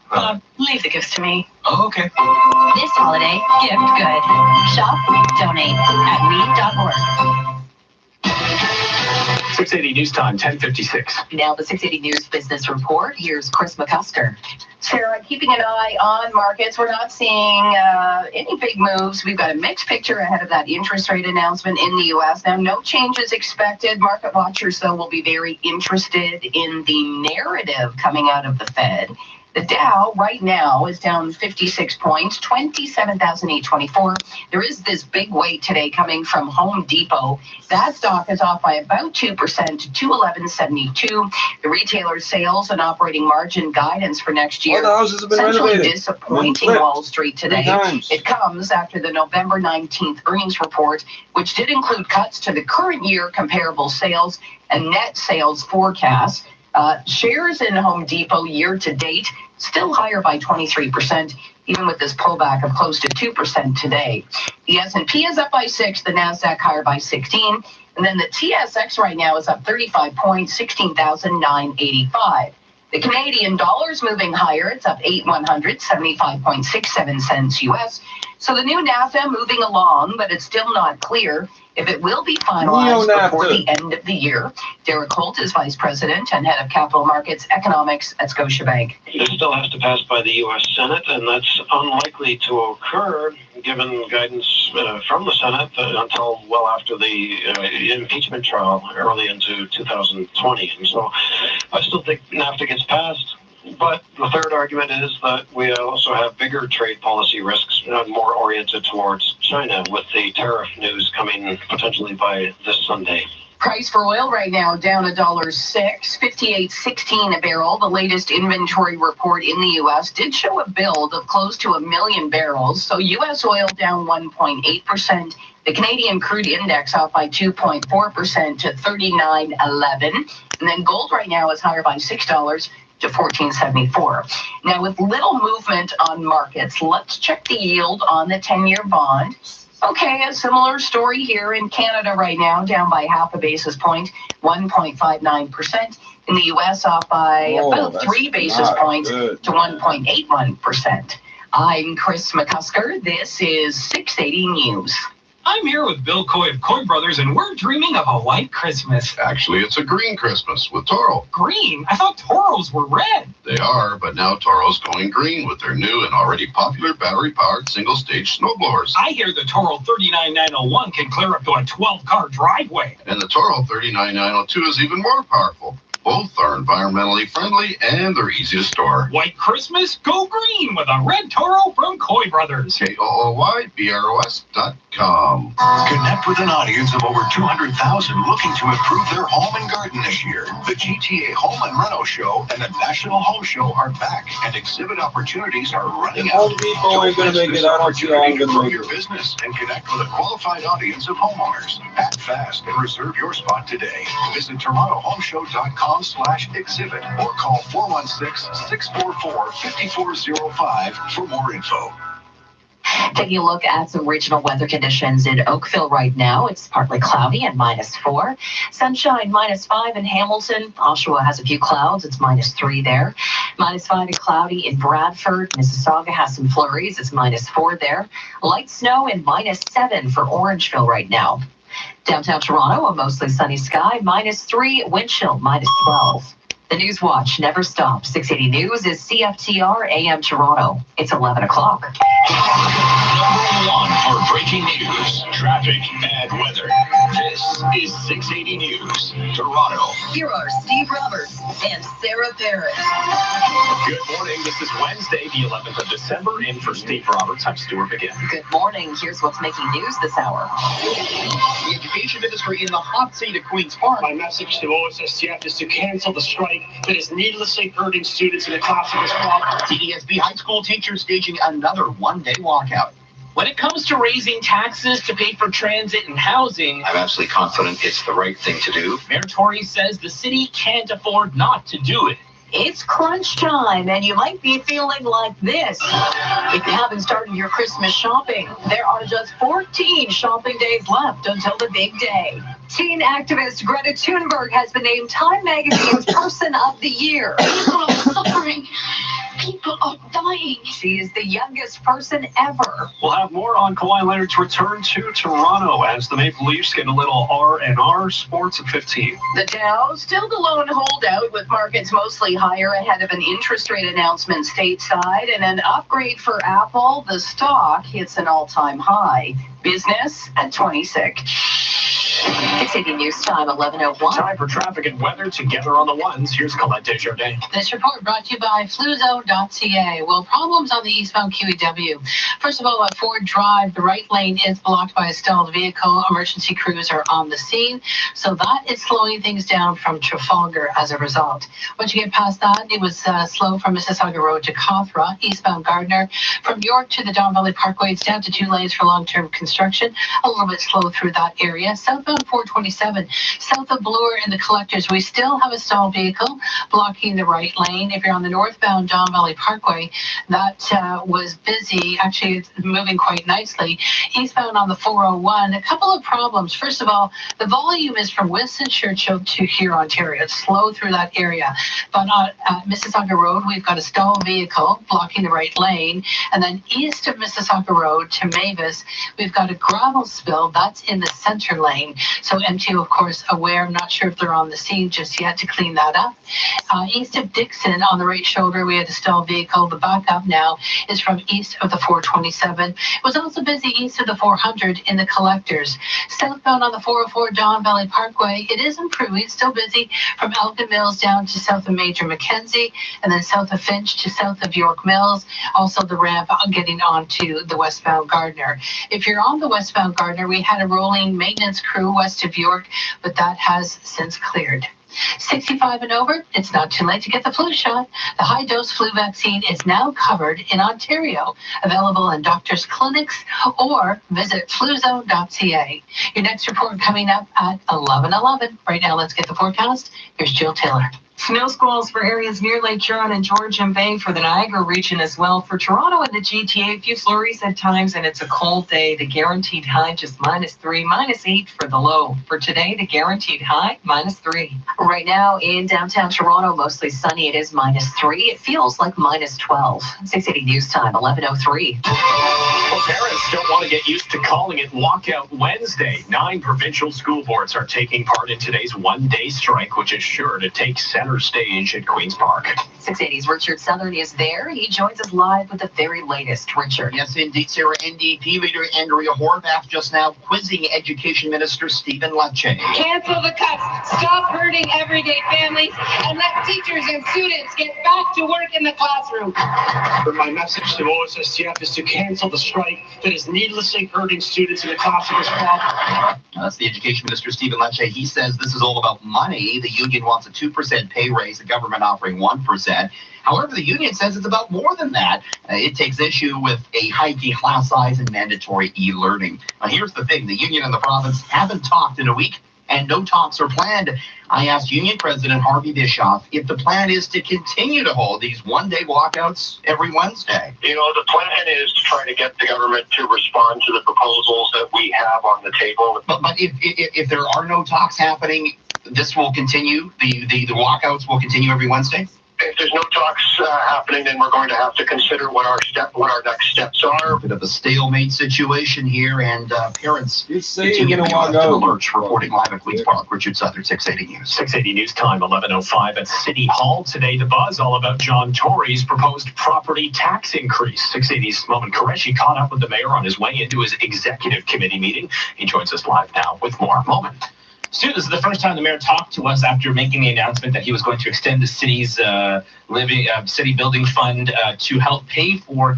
Leave the gifts to me. Oh, okay. This holiday, gift good. Shop, donate at we.org. 680 News Time, 10:56. Now the 680 News Business Report. Here's Chris McCusker. Sarah, keeping an eye on markets. We're not seeing any big moves. We've got a mixed picture ahead of that interest rate announcement in the U.S. Now, no changes expected. Market watchers, though, will be very interested in the narrative coming out of the Fed. The Dow right now is down 56 points, 27,824. There is this big weight today coming from Home Depot. That stock is off by about 2% to 211.72. The retailer's sales and operating margin guidance for next year essentially disappointing Wall Street today. It comes after the November 19th earnings report, which did include cuts to the current year comparable sales and net sales forecasts. Shares in Home Depot year to date still higher by 23%, even with this pullback of close to 2% today. The S&P is up by 6, the NASDAQ higher by 16, and then the TSX right now is up 35 points, 16,985. The Canadian dollar is moving higher. It's up 8,100, 75.67 cents U.S. So the new NAFTA moving along, but it's still not clear if it will be finalized before the end of the year. Derek Holt is Vice President and Head of Capital Markets Economics at Scotiabank. It still has to pass by the U.S. Senate, and that's unlikely to occur given guidance from the Senate until well after the impeachment trial early into 2020. And so I still think NAFTA gets passed. But the third argument is that we also have bigger trade policy risks, more oriented towards China, with the tariff news coming potentially by this Sunday. Price for oil right now down $1.06, 58.16 a barrel. The latest inventory report in the U.S. did show a build of close to 1 million barrels. So U.S. oil down 1.8%. The Canadian crude index off by 2.4% to 39.11. And then gold right now is higher by $6 to $14.74. Now, with little movement on markets, let's check the yield on the 10-year bond. Okay, a similar story here in Canada right now, down by half a basis point, 1.59%. In the U.S., off by about 3 basis points to 1.81%. I'm Chris McCusker. This is 680 News. I'm here with Bill Coy of Coy Brothers, and we're dreaming of a white Christmas. Actually, it's a green Christmas with Toro. Green? I thought Toros were red. They are, but now Toro's going green with their new and already popular battery-powered single-stage snowblowers. I hear the Toro 39901 can clear up to a 12-car driveway. And the Toro 39902 is even more powerful. Both are environmentally friendly and they're easy to store. White Christmas, go green with a red Toro from Coy Brothers. KOOYBROS.com. Connect with an audience of over 200,000 looking to improve their home and garden this year. The GTA Home and Reno Show and the National Home Show are back, and exhibit opportunities are running out. Home Depot ain't gonna make it. I don't see how I'm gonna make your business and connect with a qualified audience of homeowners. Act fast and reserve your spot today. Visit TorontoHomeShow.com/exhibit or call 416-644-5405 for more info. Taking a look at some regional weather conditions in Oakville right now. It's partly cloudy and -4. Sunshine -5 in Hamilton. Oshawa has a few clouds. It's -3 there. -5 and cloudy in Bradford. Mississauga has some flurries. It's -4 there. Light snow and -7 for Orangeville right now. Downtown Toronto, a mostly sunny sky. -3, wind chill -12. The News Watch never stops. 680 News is CFTR AM Toronto. It's 11 o'clock. Number 1 for breaking news, traffic, and weather. This is 680 News, Toronto. Here are Steve Roberts and Sarah Parrott. Good morning. This is Wednesday, the 11th of December. In for Steve Roberts, I'm Stuart McGinn. Good morning. Here's what's making news this hour. The education industry in the hot seat at Queen's Park. My message to OSSTF is to cancel the strike that is needlessly hurting students in a class of this problem. TDSB high school teachers staging another one-day walkout. When it comes to raising taxes to pay for transit and housing, I'm absolutely confident it's the right thing to do. Mayor Tory says the city can't afford not to do it. It's crunch time, and you might be feeling like this. If you haven't started your Christmas shopping, there are just 14 shopping days left until the big day. Teen activist Greta Thunberg has been named Time Magazine's Person of the Year. People are suffering. People are dying. She is the youngest person ever. We'll have more on Kawhi Leonard's return to Toronto as the Maple Leafs get a little R&R sports at 15. The Dow still the lone holdout, with markets mostly higher ahead of an interest rate announcement stateside and an upgrade for Apple. The stock hits an all-time high. Business at 26. 680 News Time, 11:01. Time for traffic and weather together on the ones. Here's Colette Desjardins. This report brought to you by Fluzone.ca. Well, problems on the eastbound QEW. First of all, at Ford Drive, the right lane is blocked by a stalled vehicle. Emergency crews are on the scene, so that is slowing things down from Trafalgar as a result. Once you get past that, it was slow from Mississauga Road to Cawthra, eastbound Gardner. From York to the Don Valley Parkway, it's down to 2 lanes for long-term construction. A little bit slow through that area. Southbound 427, south of Bloor in the collectors, we still have a stalled vehicle blocking the right lane. If you're on the northbound Don Valley Parkway, that was busy. Actually, it's moving quite nicely. Eastbound on the 401, a couple of problems. First of all, the volume is from Winston Churchill to here, Ontario. It's slow through that area. But on Mississauga Road, we've got a stalled vehicle blocking the right lane. And then east of Mississauga Road to Mavis, we've got a gravel spill that's in the center lane. So MTO, of course, aware. I'm not sure if they're on the scene just yet to clean that up. East of Dixon on the right shoulder, we had a stalled vehicle. The backup now is from east of the 427. It was also busy east of the 400 in the collectors. Southbound on the 404 Don Valley Parkway, it is improving. It's still busy from Elgin Mills down to south of Major Mackenzie, and then south of Finch to south of York Mills. Also the ramp getting onto the westbound Gardner. If you're on the westbound Gardner, we had a rolling maintenance crew west of York, but that has since cleared. 65 and over, it's not too late to get the flu shot. The high-dose flu vaccine is now covered in Ontario, available in doctors' clinics, or visit fluzone.ca. Your next report coming up at 11:11. Right now, let's get the forecast. Here's Jill Taylor. Snow squalls for areas near Lake Huron and Georgian Bay for the Niagara region as well. For Toronto and the GTA, a few flurries at times, and it's a cold day. The guaranteed high just -3, -8 for the low. For today, the guaranteed high -3. Right now in downtown Toronto, mostly sunny. It is -3. It feels like -12. 680 News Time, 11:03. Well, parents don't want to get used to calling it Walkout Wednesday. 9 provincial school boards are taking part in today's one-day strike, which is sure to take center stage at Queen's Park. 680's Richard Southern is there. He joins us live with the very latest. Richard. Yes, indeed, Sarah. NDP leader Andrea Horwath just now quizzing Education Minister Stephen Lecce. Cancel the cuts, stop hurting everyday families, and let teachers and students get back to work in the classroom. But my message to OSSTF is to cancel the strike that is needlessly hurting students in the classroom as well. That's the Education Minister Stephen Lecce. He says this is all about money. The union wants a 2% pay raise, the government offering 1%. However, the union says it's about more than that. It takes issue with a hike in class size and mandatory e-learning. Now, here's the thing. The union and the province haven't talked in a week, and no talks are planned. I asked Union President Harvey Bischoff if the plan is to continue to hold these one-day walkouts every Wednesday. You know, the plan is to try to get the government to respond to the proposals that we have on the table. But if there are no talks happening, this will continue? The walkouts will continue every Wednesday? If there's no talks happening, then we're going to have to consider what our next steps are. A bit of a stalemate situation here, and parents continue to walk out. Alerts. Reporting live at Queen's Park, Richard Southern, 680 News. 680 News Time, 11:05 at City Hall today. The buzz all about John Tory's proposed property tax increase. 680's Momin Qureshi caught up with the mayor on his way into his executive committee meeting. He joins us live now with more. Momin. Stu, this is the first time the mayor talked to us after making the announcement that he was going to extend the city's city building fund to help pay for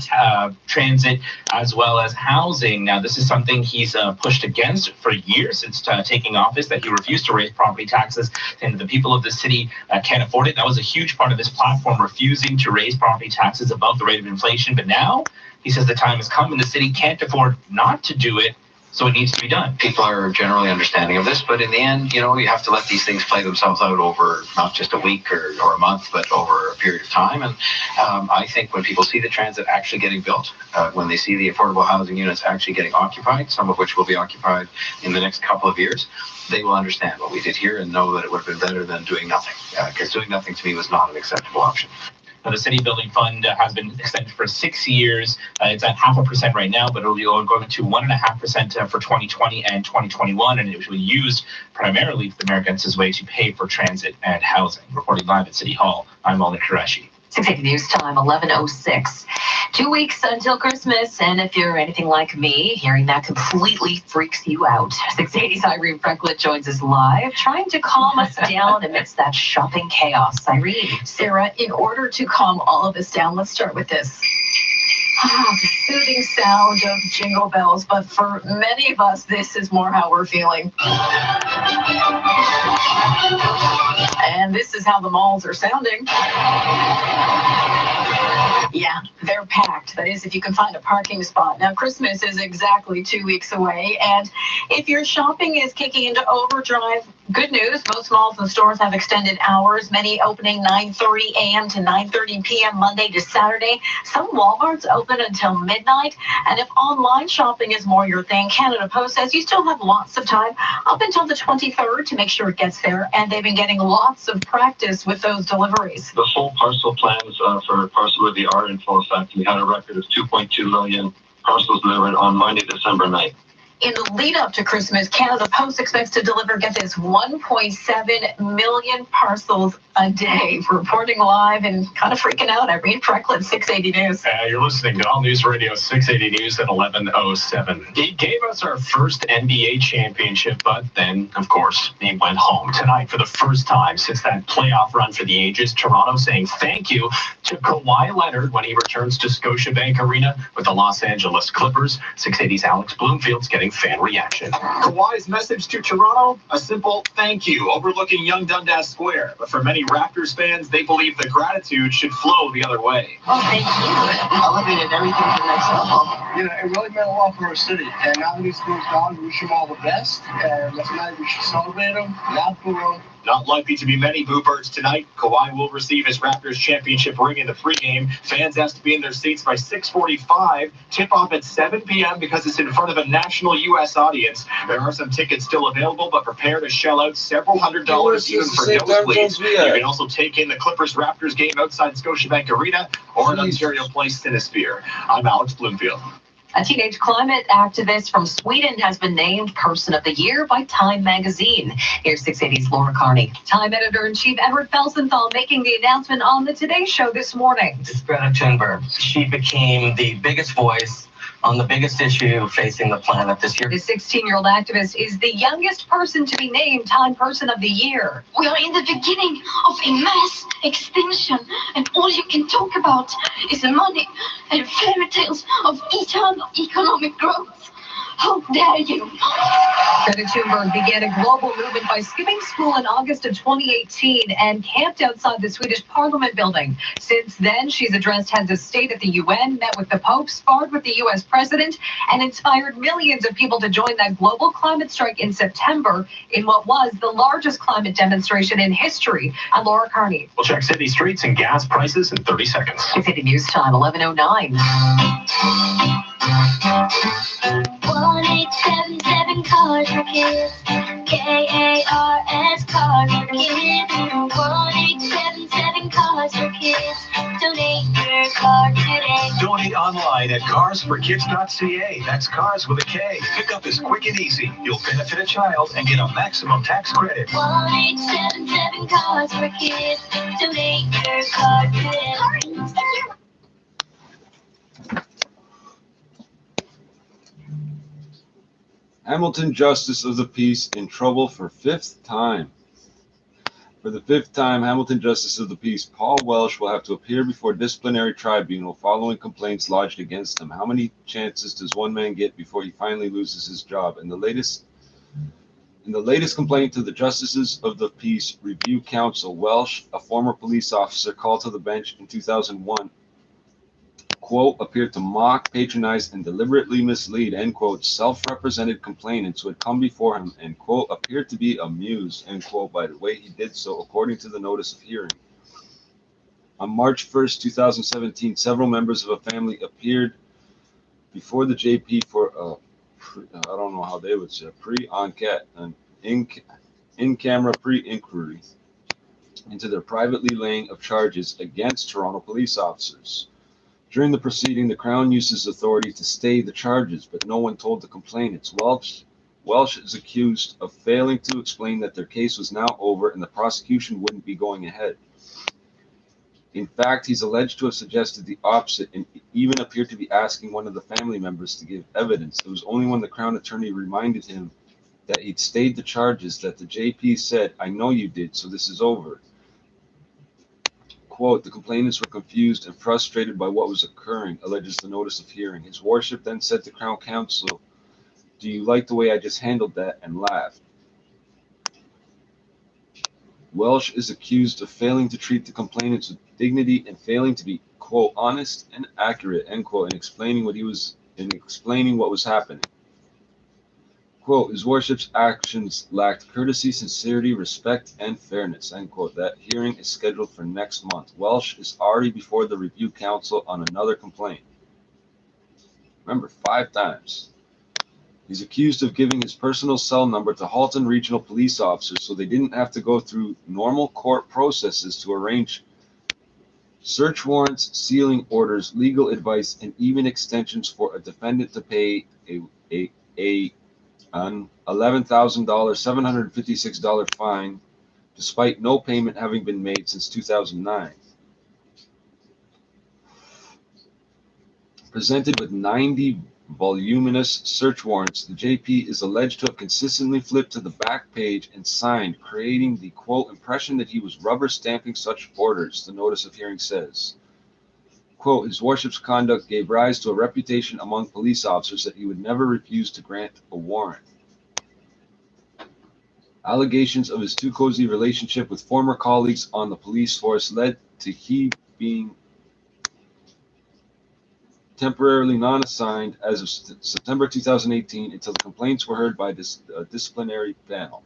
transit as well as housing. Now, this is something he's pushed against for years since taking office, that he refused to raise property taxes, and the people of the city can't afford it. That was a huge part of his platform, refusing to raise property taxes above the rate of inflation. But now he says the time has come and the city can't afford not to do it. So it needs to be done. People are generally understanding of this, but in the end, you have to let these things play themselves out over not just a week or a month, but over a period of time. And I think when people see the transit actually getting built, when they see the affordable housing units actually getting occupied, some of which will be occupied in the next couple of years, they will understand what we did here and know that it would have been better than doing nothing. Because doing nothing to me was not an acceptable option. Now, the city building fund has been extended for 6 years. It's at 0.5% right now, but it'll be going to 1.5% for 2020 and 2021, and it will be used primarily, the mayor gets his way, to pay for transit and housing. Reporting live at City Hall, I'm Momin Qureshi. 680 News Time, 11:06. 2 weeks until Christmas, and if you're anything like me, hearing that completely freaks you out. 680's Irene Franklin joins us live, trying to calm us down amidst that shopping chaos. Irene. Sarah, in order to calm all of us down, let's start with this. The soothing sound of jingle bells, but for many of us, this is more how we're feeling. And this is how the malls are sounding. Yeah, they're packed. That is, if you can find a parking spot. Now, Christmas is exactly 2 weeks away, and if your shopping is kicking into overdrive, good news, most malls and stores have extended hours, many opening 9:30 a.m. to 9:30 p.m. Monday to Saturday. Some Walmarts open until midnight, and if online shopping is more your thing, Canada Post says you still have lots of time up until the 23rd to make sure it gets there, and they've been getting lots of practice with those deliveries. The full parcel plans for Parcel-Livy are in full effect. We had a record of 2.2 million parcels delivered on Monday, December 9th. In the lead up to Christmas, Canada Post expects to deliver, get this, 1.7 million parcels a day. Reporting live and kind of freaking out, Irene Franklin, 680 News. You're listening to All News Radio 680 News at 11:07. He gave us our first NBA championship, but then, of course, he went home. Tonight, for the first time since that playoff run for the ages, Toronto saying thank you to Kawhi Leonard when he returns to Scotiabank Arena with the Los Angeles Clippers. 680's Alex Bloomfield's getting drawing fan reaction. Kawhi's message to Toronto? A simple thank you, overlooking young Dundas Square. But for many Raptors fans, they believe the gratitude should flow the other way. Oh, thank you. Elevated everything to the next level. You know, it really meant a lot for our city. And now that he's moved on, we wish him all the best. And tonight we should celebrate him. Not likely to be many Boo-Birds tonight. Kawhi will receive his Raptors championship ring in the pregame. Fans asked to be in their seats by 6:45. Tip-off at 7 p.m. because it's in front of a national U.S. audience. There are some tickets still available, but prepare to shell out several $100s even for nosebleeds. You can also take in the Clippers-Raptors game outside Scotiabank Arena or at Ontario Place Cinesphere. I'm Alex Bloomfield. A teenage climate activist from Sweden has been named Person of the Year by Time magazine. Here's 680's Laura Carney. Time editor-in-chief Edward Felsenthal making the announcement on the Today Show this morning. It's Greta Thunberg. She became the biggest voice on the biggest issue facing the planet this year. The 16-year-old activist is the youngest person to be named Time Person of the Year. We are in the beginning of a mass extinction, and all you can talk about is the money and fairy tales of eternal economic growth. How dare you? Greta Thunberg began a global movement by skipping school in August of 2018 and camped outside the Swedish Parliament building. Since then, she's addressed heads of state at the UN, met with the Pope, sparred with the U.S. president, and inspired millions of people to join that global climate strike in September in what was the largest climate demonstration in history. I'm Laura Carney. We'll check city streets and gas prices in 30 seconds. It's City News Time, 11:09. 1877 Cars for Kids. KARS Cars for Kids. 1877 Cars for Kids. Donate your car today. Donate online at carsforkids.ca. That's cars with a K. Pickup is quick and easy. You'll benefit a child and get a maximum tax credit. 1877 Cars for Kids. Donate your car today. Hamilton Justice of the Peace in trouble for fifth time. For the fifth time, Hamilton Justice of the Peace Paul Welsh will have to appear before a disciplinary tribunal following complaints lodged against him. How many chances does one man get before he finally loses his job? In the latest complaint to the Justices of the Peace Review Council, Welsh, a former police officer called to the bench in 2001, quote, appeared to mock, patronize, and deliberately mislead, end quote, self-represented complainants who had come before him, and, quote, appeared to be amused, end quote, by the way he did so, according to the notice of hearing. On March 1st, 2017, several members of a family appeared before the JP for a, I don't know how they would say, pre-enquête, an in-camera pre-inquiry into their privately laying of charges against Toronto police officers. During the proceeding, the Crown uses authority to stay the charges, but no one told the complainants. Welsh is accused of failing to explain that their case was now over and the prosecution wouldn't be going ahead. In fact, he's alleged to have suggested the opposite and even appeared to be asking one of the family members to give evidence. It was only when the Crown attorney reminded him that he'd stayed the charges that the JP said, "I know you did, so this is over." Quote, the complainants were confused and frustrated by what was occurring, alleges the notice of hearing. His worship then said to Crown Counsel, "Do you like the way I just handled that?" and laughed. Welsh is accused of failing to treat the complainants with dignity and failing to be, quote, honest and accurate, end quote, in explaining what was happening. Quote, his worship's actions lacked courtesy, sincerity, respect, and fairness, end quote. That hearing is scheduled for next month. Welsh is already before the Review Council on another complaint. Remember, 5 times. He's accused of giving his personal cell number to Halton Regional Police officers so they didn't have to go through normal court processes to arrange search warrants, sealing orders, legal advice, and even extensions for a defendant to pay an $11,000, $756 fine, despite no payment having been made since 2009. Presented with 90 voluminous search warrants, the JP is alleged to have consistently flipped to the back page and signed, creating the, quote, impression that he was rubber stamping such orders, the notice of hearing says. quote, his worship's conduct gave rise to a reputation among police officers that he would never refuse to grant a warrant. Allegations of his too cozy relationship with former colleagues on the police force led to he being temporarily non-assigned as of September 2018 until the complaints were heard by this disciplinary panel.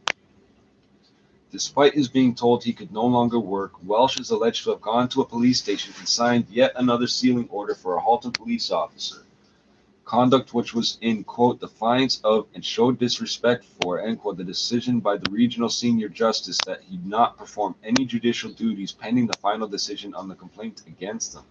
Despite his being told he could no longer work, Welsh is alleged to have gone to a police station and signed yet another sealing order for a Halton police officer. Conduct which was in, quote, defiance of and showed disrespect for, end quote, the decision by the regional senior justice that he not perform any judicial duties pending the final decision on the complaint against him.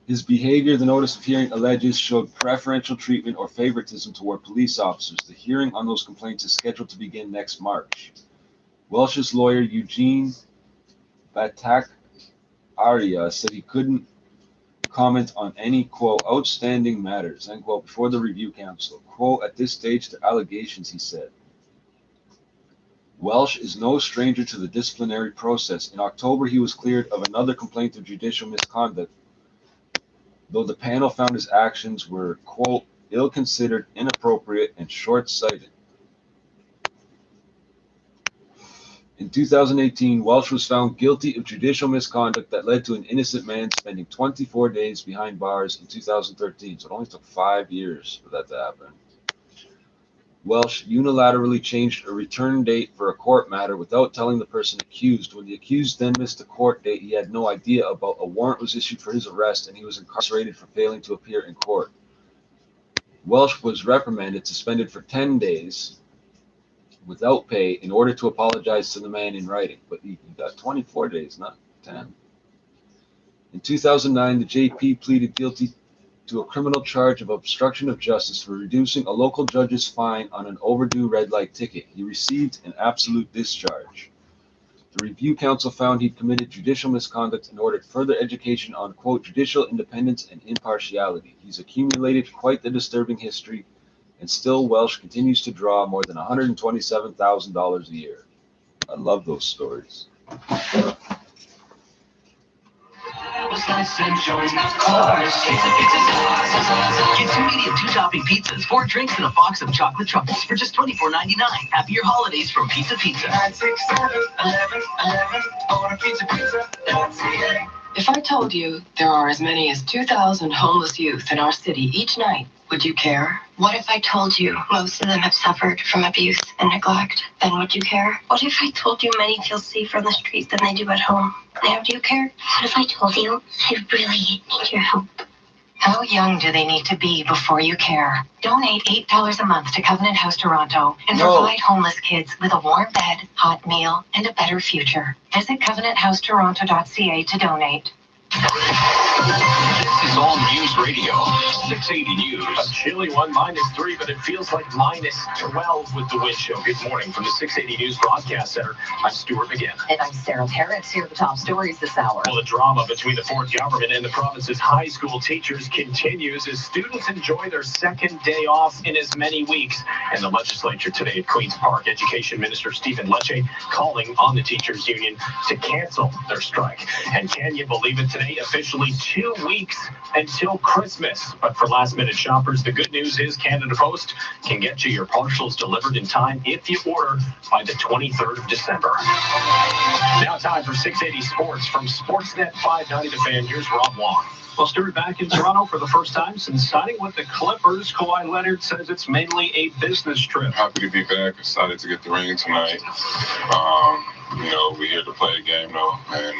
His behavior, the notice of hearing alleges, showed preferential treatment or favoritism toward police officers. The hearing on those complaints is scheduled to begin next March. Welsh's lawyer, Eugene Batak-Arya, said he couldn't comment on any, quote, outstanding matters, end quote, before the review council. Quote, at this stage, the allegations, he said. Welsh is no stranger to the disciplinary process. In October, he was cleared of another complaint of judicial misconduct, though the panel found his actions were, quote, ill-considered, inappropriate, and short-sighted. In 2018, Welsh was found guilty of judicial misconduct that led to an innocent man spending 24 days behind bars in 2013, so it only took 5 years for that to happen. Welsh unilaterally changed a return date for a court matter without telling the person accused. When the accused then missed the court date, he had no idea about a warrant was issued for his arrest, and he was incarcerated for failing to appear in court. Welsh was reprimanded, suspended for 10 days without pay in order to apologize to the man in writing, but he got 24 days, not 10. In 2009, the JP pleaded guilty to a criminal charge of obstruction of justice for reducing a local judge's fine on an overdue red light ticket. He received an absolute discharge. The review council found he'd committed judicial misconduct and ordered further education on, quote, judicial independence and impartiality. He's accumulated quite the disturbing history, and still Welsh continues to draw more than $127,000 a year. I love those stories. Get 2 medium 2-topping pizzas, 4 drinks, and a box of chocolate truffles for just $24.99. Happier holidays from Pizza Pizza. 9, 6, 7, 11, 11, order pizza.ca. If I told you there are as many as 2,000 homeless youth in our city each night, would you care? What if I told you most of them have suffered from abuse and neglect? Then would you care? What if I told you many feel safer on the streets than they do at home? Now do you care? What if I told you I really need your help? How young do they need to be before you care? Donate $8 a month to Covenant House Toronto and provide homeless kids with a warm bed, hot meal, and a better future. Visit covenanthousetoronto.ca to donate. This is All News Radio, 680 News. A chilly one, -3, but it feels like -12 with the wind chill. Good morning from the 680 News Broadcast Center. I'm Stuart McGinn. And I'm Sarah Parents. Here are the top stories this hour. Well, the drama between the Ford government and the province's high school teachers continues as students enjoy their second day off in as many weeks. And the legislature today at Queen's Park, Education Minister Stephen Lecce calling on the teachers union to cancel their strike. And can you believe it, today officially 2 weeks until Christmas. But for last-minute shoppers, the good news is Canada Post can get you your parcels delivered in time if you order by the 23rd of December. Now time for 680 Sports from Sportsnet 590 The Fan. Here's Rob Wong. Well, Stuart, back in Toronto for the first time since signing with the Clippers. Kawhi Leonard says it's mainly a business trip. Happy to be back. Excited to get the ring tonight. We're here to play a game, though, and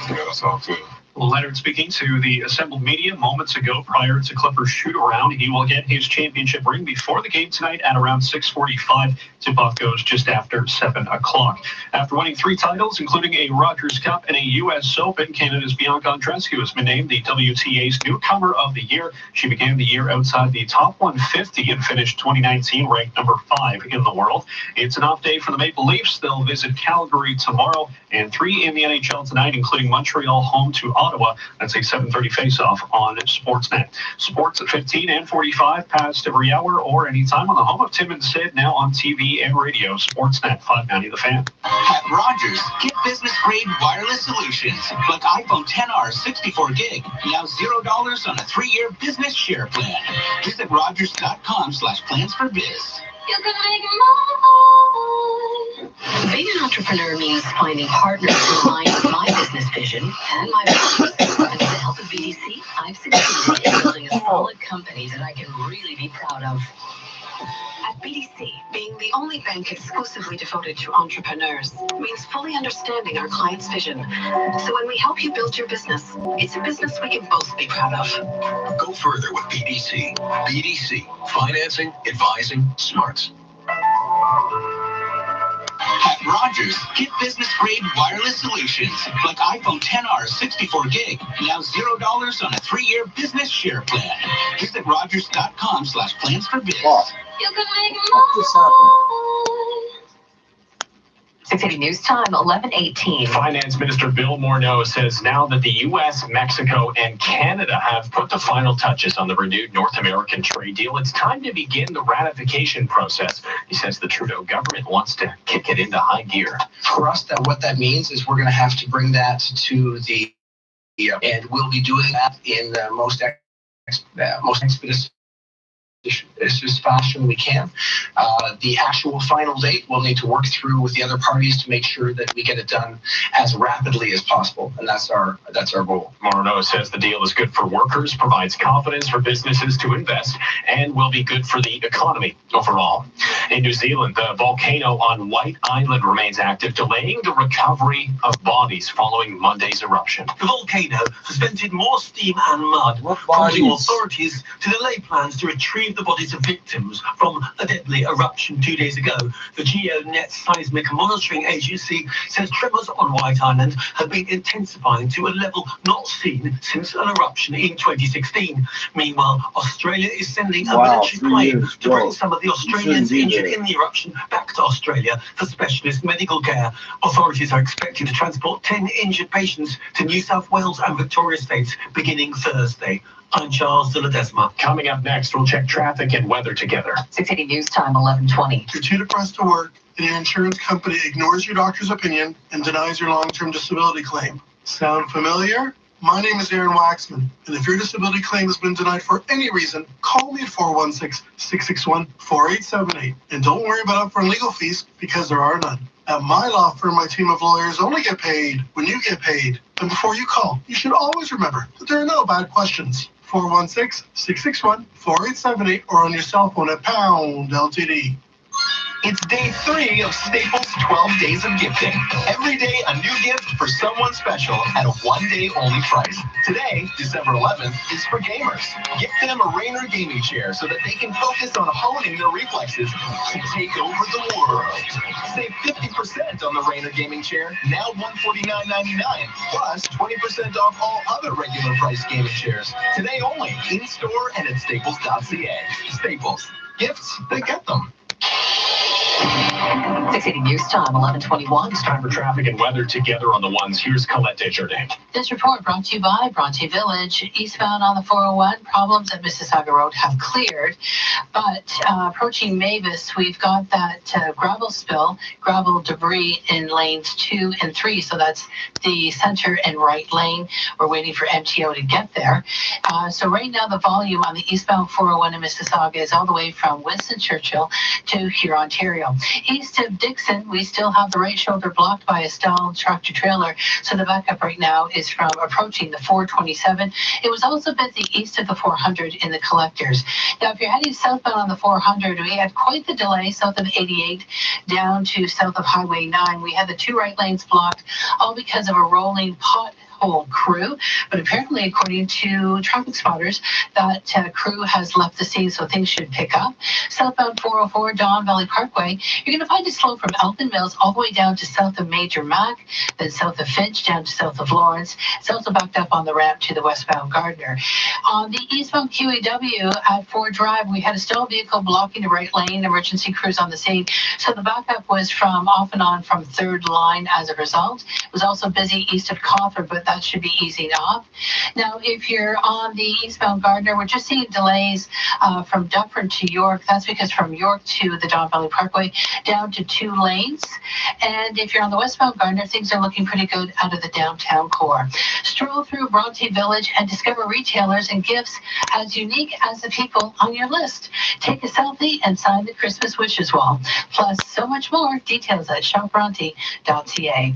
that's all good. Leonard speaking to the assembled media moments ago prior to Clippers shoot-around. He will get his championship ring before the game tonight at around 6:45. Tip-off goes just after 7 o'clock. After winning 3 titles, including a Rogers Cup and a U.S. Open, Canada's Bianca Andreescu has been named the WTA's Newcomer of the Year. She began the year outside the top 150 and finished 2019 ranked number 5 in the world. It's an off day for the Maple Leafs. They'll visit Calgary tomorrow, and 3 in the NHL tonight, including Montreal home to Ottawa. That's a 7:30 face-off on Sportsnet. Sports at 15 and 45 past every hour or anytime on the home of Tim and Sid, now on TV and radio. Sportsnet 590 The Fan. At Rogers, get business-grade wireless solutions like iPhone XR 64 gig. Now $0 on a 3-year business share plan. Visit Rogers.com/plans4biz. You can make more. Being an entrepreneur means finding partners who align with my business vision and my values. And with the help of BDC, I've succeeded in building a solid company that I can really be proud of. At BDC, being the only bank exclusively devoted to entrepreneurs means fully understanding our client's vision. So when we help you build your business, it's a business we can both be proud of. Go further with BDC. BDC. Financing, advising, smarts. At Rogers, get business-grade wireless solutions like iPhone XR 64 gig. Now $0 on a 3-year business share plan. Visit Rogers.com/plans4biz. You can make more. 680 News Time, 11:18. Finance Minister Bill Morneau says now that the U.S., Mexico, and Canada have put the final touches on the renewed North American trade deal, it's time to begin the ratification process. He says the Trudeau government wants to kick it into high gear. For us, what that means is we're going to have to bring that to the, and we'll be doing that in the most expeditious fashion we can. The actual final date we'll need to work through with the other parties to make sure that we get it done as rapidly as possible, and that's our goal. Morneau says the deal is good for workers, provides confidence for businesses to invest, and will be good for the economy overall. In New Zealand, the volcano on White Island remains active, delaying the recovery of bodies following Monday's eruption. The volcano has vented more steam and mud, prompting authorities to delay plans to retrieve the bodies of victims from a deadly eruption 2 days ago. The GeoNet Seismic Monitoring Agency says tremors on White Island have been intensifying to a level not seen since an eruption in 2016. Meanwhile, Australia is sending a military plane to bring some of the Australians injured in the eruption back to Australia for specialist medical care. Authorities are expecting to transport 10 injured patients to New South Wales and Victoria states beginning Thursday. I'm Charles de Ledesma. Coming up next, we'll check traffic and weather together. 680 News Time, 11:20. You're too depressed to work, and your insurance company ignores your doctor's opinion and denies your long-term disability claim. Sound familiar? My name is Aaron Waxman, and if your disability claim has been denied for any reason, call me at 416-661-4878. And don't worry about upfront legal fees, because there are none. At my law firm, my team of lawyers only get paid when you get paid. And before you call, you should always remember that there are no bad questions. 416-661-4878 or on your cell phone at pound LTD. It's day 3 of Staples 12 Days of Gifting. Every day a new gift for someone special at a one-day-only price. Today, December 11th, is for gamers. Gift them a Rainer gaming chair so that they can focus on honing their reflexes to take over the world. Save 50% on the Rainer gaming chair, now $149.99, plus 20% off all other regular price gaming chairs. Today only, in-store and at staples.ca. Staples. Gifts that get them. 680 News Time, 11:21. It's time for traffic and weather together on the ones. Here's Colette Desjardins. This report brought to you by Bronte Village. Eastbound on the 401, problems at Mississauga Road have cleared, but approaching Mavis, we've got that gravel debris in lanes 2 and 3, so that's the center and right lane. We're waiting for MTO to get there. So right now the volume on the eastbound 401 in Mississauga is all the way from Winston Churchill to here, Ontario. East of Dixon, we still have the right shoulder blocked by a stalled tractor trailer, so the backup right now is from approaching the 427. It was also busy east of the 400 in the collectors. Now, if you're heading southbound on the 400, we had quite the delay south of 88 down to south of Highway 9. We had the 2 right lanes blocked, all because of a rolling pothole crew, but apparently, according to traffic spotters, that crew has left the scene, so things should pick up. Southbound 404, Don Valley Parkway, you're going to find it slow from Elton Mills all the way down to south of Major Mac, then south of Finch down to south of Lawrence. It's also backed up on the ramp to the westbound Gardner. On the eastbound QEW at Ford Drive, we had a stalled vehicle blocking the right lane, emergency crews on the scene, so the backup was from off and on from 3rd line as a result. It was also busy east of Cawthron, but but that should be easing off. Now, if you're on the eastbound Gardner, we're just seeing delays from Dufferin to York. That's because from York to the Don Valley Parkway down to 2 lanes. And if you're on the westbound Gardner, things are looking pretty good out of the downtown core. Stroll through Bronte Village and discover retailers and gifts as unique as the people on your list. Take a selfie and sign the Christmas wishes wall. Plus, so much more. Details at shopbronte.ca.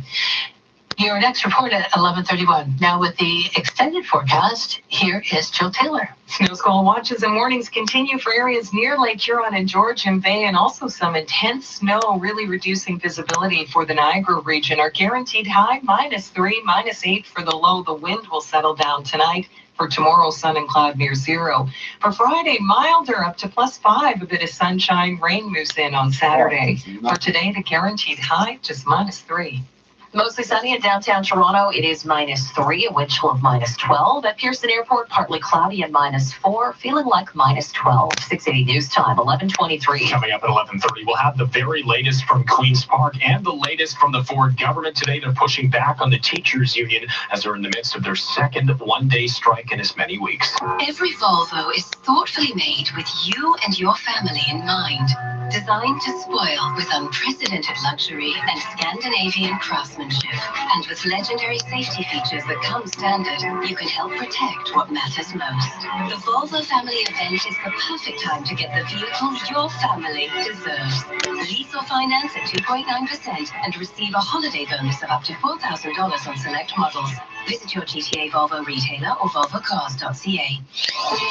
Your next report at 11:31. Now with the extended forecast, here is Jill Taylor. Snow squall watches and warnings continue for areas near Lake Huron and Georgian Bay, and also some intense snow, really reducing visibility for the Niagara region. Our guaranteed high, -3, -8 for the low. The wind will settle down tonight. For tomorrow, sun and cloud near 0. For Friday, milder up to +5. A bit of sunshine. Rain moves in on Saturday. For today, the guaranteed high, just -3. Mostly sunny in downtown Toronto. It is -3, a wind chill of -12. At Pearson Airport, partly cloudy and -4, feeling like -12. 680 News Time, 11:23. Coming up at 11:30, we'll have the very latest from Queen's Park and the latest from the Ford government. Today, they're pushing back on the teachers union as they're in the midst of their second one-day strike in as many weeks. Every Volvo is thoughtfully made with you and your family in mind. Designed to spoil with unprecedented luxury and Scandinavian craftsmanship. And with legendary safety features that come standard, you can help protect what matters most. The Volvo Family Event is the perfect time to get the vehicle your family deserves. Lease or finance at 2.9% and receive a holiday bonus of up to $4,000 on select models. Visit your GTA Volvo retailer or volvocars.ca.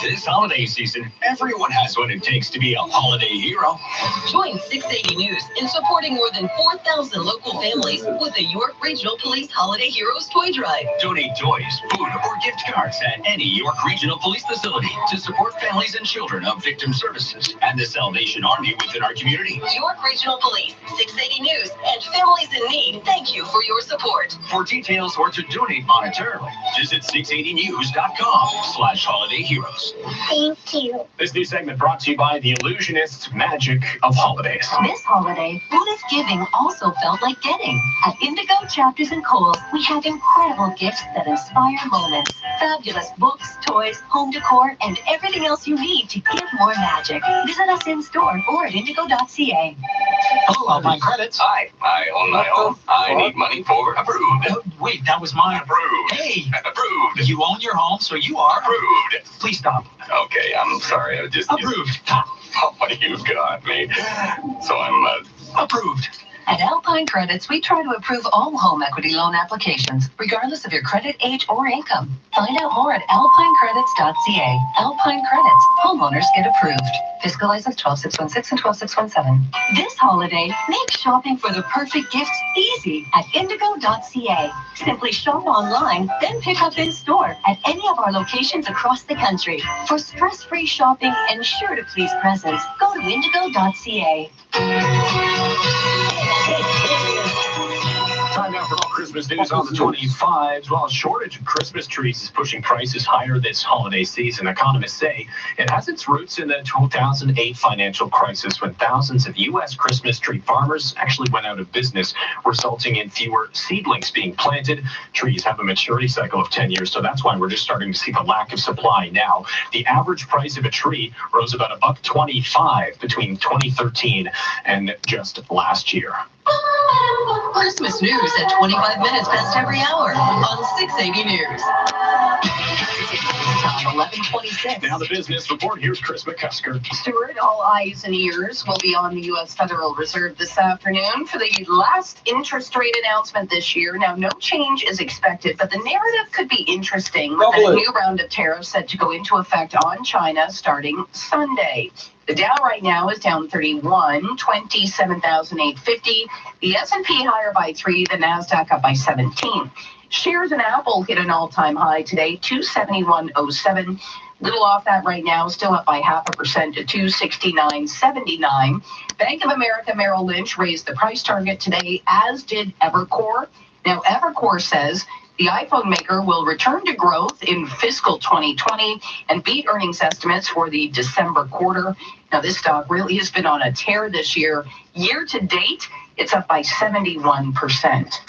This holiday season, everyone has what it takes to be a holiday hero. Join 680 News in supporting more than 4,000 local families with the York Regional Police Holiday Heroes Toy Drive. Donate toys, food, or gift cards at any York Regional Police facility to support families and children of victim services and the Salvation Army within our community. York Regional Police, 680 News, and families in need, thank you for your support. For details or to donate monetarily, visit 680news.com/holiday heroes. Thank you. This new segment brought to you by the Illusionist's Magic of Holidays. This holiday, what if giving also felt like getting? At Indigo Chapters and Kohl's, we have incredible gifts that inspire moments. Fabulous books, toys, home decor, and everything else you need to give more magic. Visit us in store or at indigo.ca. Hello, Alpine Credits. Hi, I own my home. I need money for approved. Wait, that was mine. Approved. Hey, approved. You own your home, so you are approved. Please stop. Okay, I'm sorry. I just approved. You got me. So I'm approved. At Alpine Credits, we try to approve all home equity loan applications, regardless of your credit, age, or income. Find out more at alpinecredits.ca. Alpine Credits. Homeowners get approved. Fiscal license 12616 and 12617. This holiday, make shopping for the perfect gifts easy at indigo.ca. Simply shop online, then pick up in store at any of our locations across the country. For stress-free shopping and sure to please presents, go to indigo.ca. Time now for all Christmas news on the 25s. Well, a shortage of Christmas trees is pushing prices higher this holiday season. Economists say it has its roots in the 2008 financial crisis when thousands of U.S. Christmas tree farmers actually went out of business, resulting in fewer seedlings being planted. Trees have a maturity cycle of 10 years, so that's why we're just starting to see the lack of supply now. The average price of a tree rose about $1.25 between 2013 and just last year. Christmas news at 25 minutes past every hour on 680 News. 11:26. Now the business report. Here's Chris McCusker. Stuart, all eyes and ears will be on the U.S. Federal Reserve this afternoon for the last interest rate announcement this year. Now, no change is expected, but the narrative could be interesting with a new round of tariffs set to go into effect on China starting Sunday. The Dow right now is down 31, 27,850. The S&P higher by 3, the NASDAQ up by 17. Shares in Apple hit an all-time high today, 271.07. Little off that right now, still up by 0.5% to 269.79. Bank of America Merrill Lynch raised the price target today, as did Evercore. Now, Evercore says the iPhone maker will return to growth in fiscal 2020 and beat earnings estimates for the December quarter. Now, this stock really has been on a tear this year. Year to date, it's up by 71%.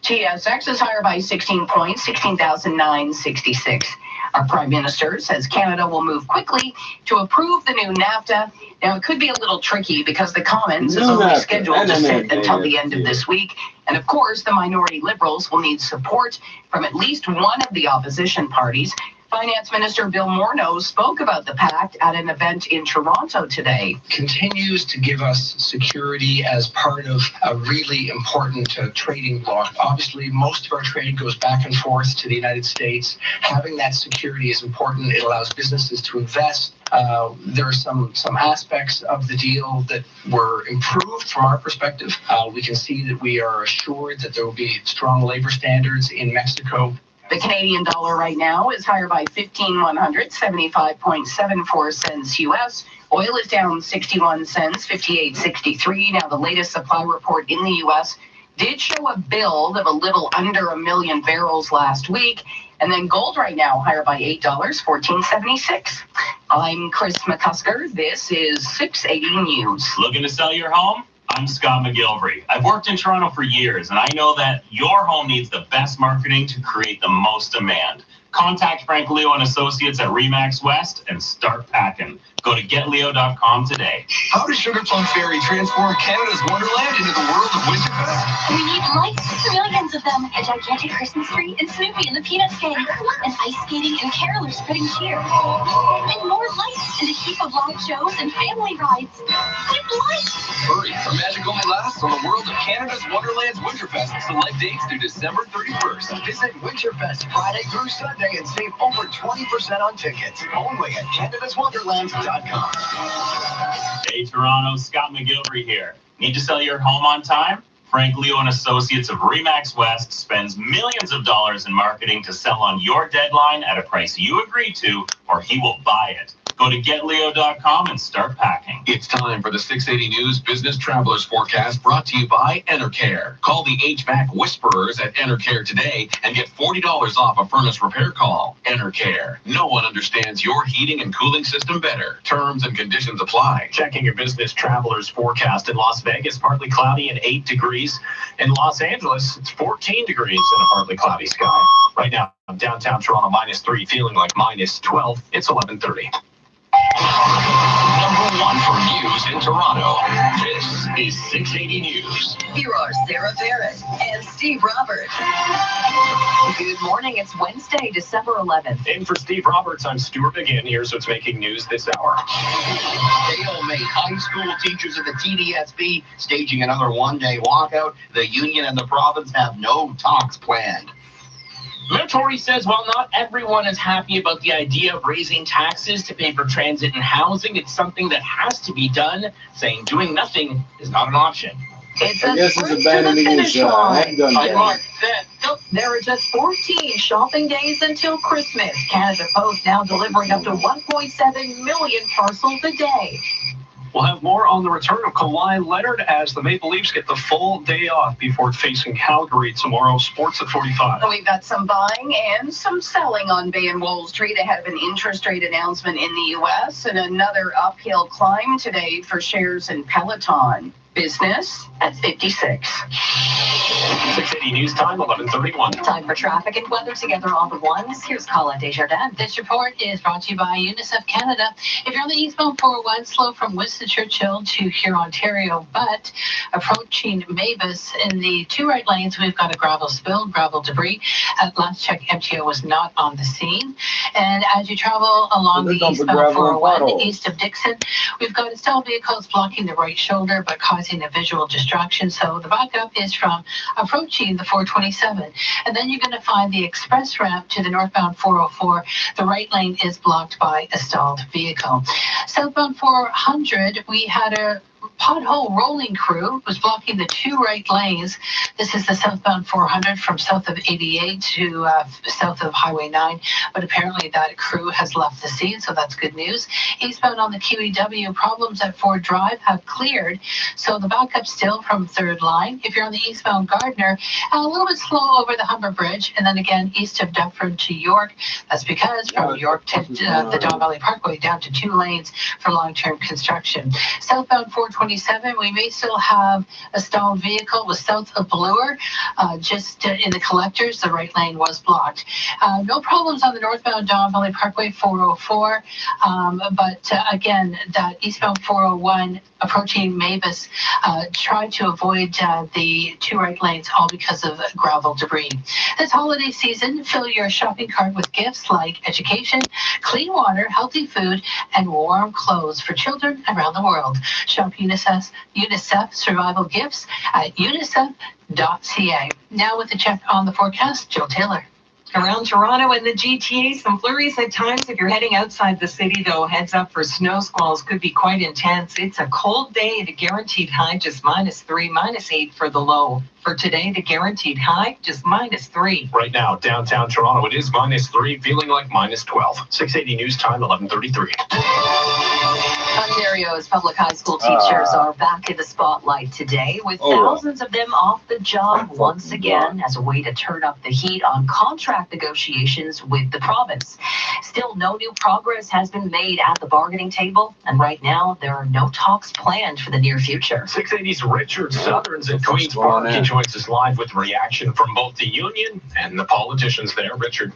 TSX is higher by 16 points, 16,966. Our Prime Minister says Canada will move quickly to approve the new NAFTA. Now, it could be a little tricky because the Commons is only scheduled to sit until the end of this week. And of course, the minority Liberals will need support from at least one of the opposition parties. Finance Minister Bill Morneau spoke about the pact at an event in Toronto today. Continues to give us security as part of a really important trading bloc. Obviously, most of our trade goes back and forth to the United States. Having that security is important. It allows businesses to invest. There are some aspects of the deal that were improved from our perspective. We can see that we are assured that there will be strong labor standards in Mexico. The Canadian dollar right now is higher by 15,100, 75.74 cents US. Oil is down 61 cents, 58.63. Now, the latest supply report in the US did show a build of a little under 1 million barrels last week. And then gold right now higher by $8, $14.76. I'm Chris McCusker. This is 680 News. Looking to sell your home? I'm Scott McGilvery. I've worked in Toronto for years, and I know that your home needs the best marketing to create the most demand. Contact Frank Leo and Associates at RE/MAX West and start packing. Go to getleo.com today. How does Sugar Plum Fairy transform Canada's wonderland into the world of Winterfest? We need lights, millions of them, a gigantic Christmas tree, and Snoopy and the Peanuts gang, and ice skating and carolers spreading cheer, and more lights, and a heap of live shows and family rides. With lights! Hurry, our magic only lasts on the world of Canada's Wonderland's Winterfest. Select dates through December 31st. Visit Winterfest Friday through Sunday and save over 20% on tickets. Only at Canada'sWonderland.com. Hey Toronto, Scott McGilvery here. Need to sell your home on time? Frank Leo and Associates of RE/MAX West spends millions of dollars in marketing to sell on your deadline at a price you agree to, or he will buy it. Go to getleo.com and start packing. It's time for the 680 News Business Travelers Forecast, brought to you by Enercare. Call the HVAC Whisperers at Enercare today and get $40 off a furnace repair call. Enercare. No one understands your heating and cooling system better. Terms and conditions apply. Checking your Business Travelers Forecast in Las Vegas, partly cloudy and 8 degrees. In Los Angeles, it's 14 degrees in a partly cloudy sky. Right now, downtown Toronto, -3, feeling like -12. It's 11:30. Number one for news in Toronto. This is 680 News. Here are Sarah Ferris and Steve Roberts. Good morning. It's Wednesday, December 11th. In for Steve Roberts, I'm Stuart McGinn. Here's what's making news this hour. Stalemate. High school teachers at the TDSB staging another one-day walkout. The union and the province have no talks planned. Mayor Tory says while not everyone is happy about the idea of raising taxes to pay for transit and housing, it's something that has to be done, saying doing nothing is not an option. It's abandoning his handgun. There are just 14 shopping days until Christmas. Canada Post now delivering up to 1.7 million parcels a day. We'll have more on the return of Kawhi Leonard as the Maple Leafs get the full day off before facing Calgary tomorrow. Sports at 45. We've got some buying and some selling on Bay and Wall Street ahead of an interest rate announcement in the U.S. and another uphill climb today for shares in Peloton. Business at 56. 680 News Time, 11:31. Time for traffic and weather together all the ones. Here's Colin Desjardins. This report is brought to you by UNICEF Canada. If you're on the eastbound 401, slow from Winston Churchill to here, Ontario, but approaching Mavis in the two right lanes, we've got a gravel spill, gravel debris. At last check, MTO was not on the scene. And as you travel along the eastbound 401, east of Dixon, we've got stalled vehicles blocking the right shoulder, but causing a visual distraction. So the backup is from approaching the 427. And then you're going to find the express ramp to the northbound 404. The right lane is blocked by a stalled vehicle. Southbound 400, we had a pothole rolling crew was blocking the two right lanes. This is the southbound 400 from south of 88 to south of Highway 9, but apparently that crew has left the scene, so that's good news. Eastbound on the QEW, problems at Ford Drive have cleared, so the backup still from third line. If you're on the eastbound Gardner, a little bit slow over the Humber Bridge, and then again east of Deptford to York. That's because from York to the Don Valley Parkway down to 2 lanes for long-term construction. Southbound 4 427, we may still have a stalled vehicle with south of Bloor, just in the collectors. The right lane was blocked. No problems on the northbound Don Valley Parkway 404, but again, that eastbound 401 approaching Mavis, try to avoid the two right lanes, all because of gravel debris. This holiday season, fill your shopping cart with gifts like education, clean water, healthy food, and warm clothes for children around the world. Shop UNICEF Survival Gifts at unicef.ca. Now with a check on the forecast, Jill Taylor. Around Toronto and the GTA, some flurries at times. If you're heading outside the city, though, heads up for snow squalls could be quite intense. It's a cold day and a guaranteed high just -3, -8 for the low. For today, the guaranteed high just -3. Right now, downtown Toronto, it is -3, feeling like -12. 680 News Time, 11:33. Ontario's public high school teachers are back in the spotlight today, with thousands of them off the job once again as a way to turn up the heat on contract negotiations with the province. Still, no new progress has been made at the bargaining table, and right now there are no talks planned for the near future. 680's Richard Southerns at Queen's Park. He joins us live with reaction from both the union and the politicians there. Richard.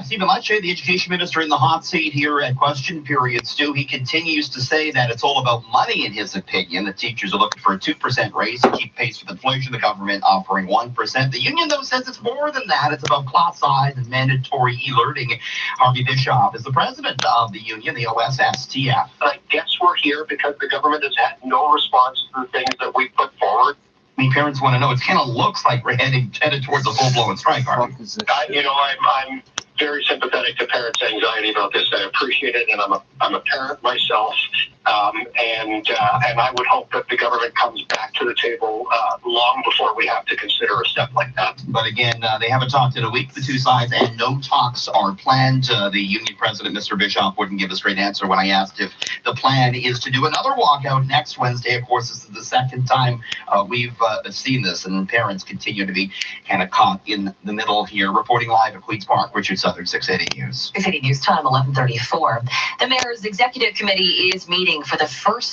Stephen Lecce, the education minister, in the hot seat here at question period. Stu, he continues to say that it's all about money in his opinion. The teachers are looking for a 2% raise to keep pace with inflation. The government offering 1%. The union, though, says it's more than that. It's about class size and mandatory e-learning. Harvey Bishop is the president of the union, the OSSTF. I guess we're here because the government has had no response to the things that we put forward. I mean, parents want to know. It kind of looks like we're headed towards a full-blown strike, Harvey. I'm very sympathetic to parents' anxiety about this. I appreciate it, and I'm a parent myself, and I would hope that the government comes back to the table long before we have to consider a step like that. But again, they haven't talked in a week, the two sides, and no talks are planned. The union president, Mr. Bishop, wouldn't give a straight answer when I asked if the plan is to do another walkout next Wednesday. Of course, this is the second time we've seen this, and parents continue to be kind of caught in the middle here. Reporting live at Queen's Park, Richard Southern, 680 News. 680 News Time, 11:34. The mayor's executive committee is meeting for the first